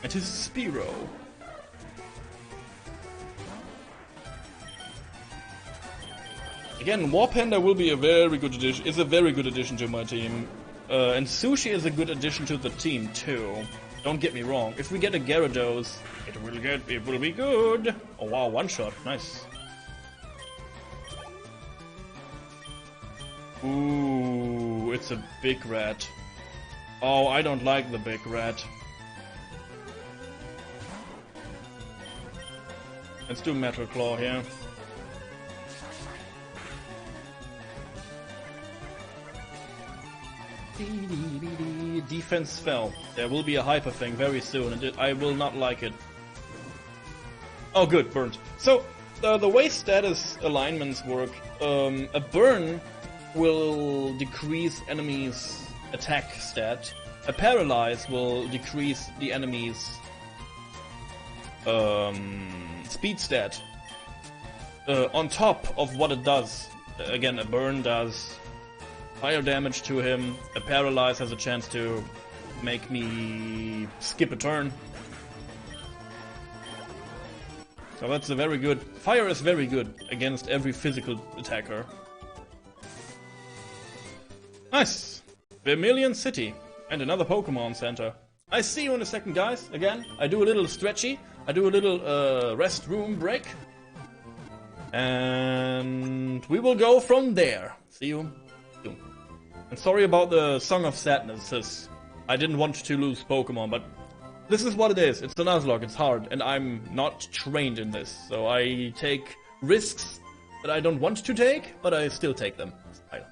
and his Spearow. Again, Warpanda will be a very good addition. Is a very good addition to my team, and Sushi is a good addition to the team too. Don't get me wrong. If we get a Gyarados, it will be good. Oh wow, one shot, nice. Ooh, it's a big rat. Oh, I don't like the big rat. Let's do Metal Claw here. Defense fell. There will be a hyper thing very soon, and I will not like it. Oh good, burnt. So, the way status alignments work, a burn will decrease enemies' attack stat. A paralyze will decrease the enemy's speed stat. On top of what it does. Again, a burn does fire damage to him. A paralyze has a chance to make me skip a turn. So that's a very good... Fire is very good against every physical attacker. Nice! Vermilion City. And another Pokemon Center. I see you in a second, guys. Again, I do a little stretchy. I do a little restroom break. And we will go from there. See you soon. And sorry about the Song of Sadness. I didn't want to lose Pokemon, but this is what it is. It's a Nuzlocke, it's hard, and I'm not trained in this. So I take risks that I don't want to take, but I still take them.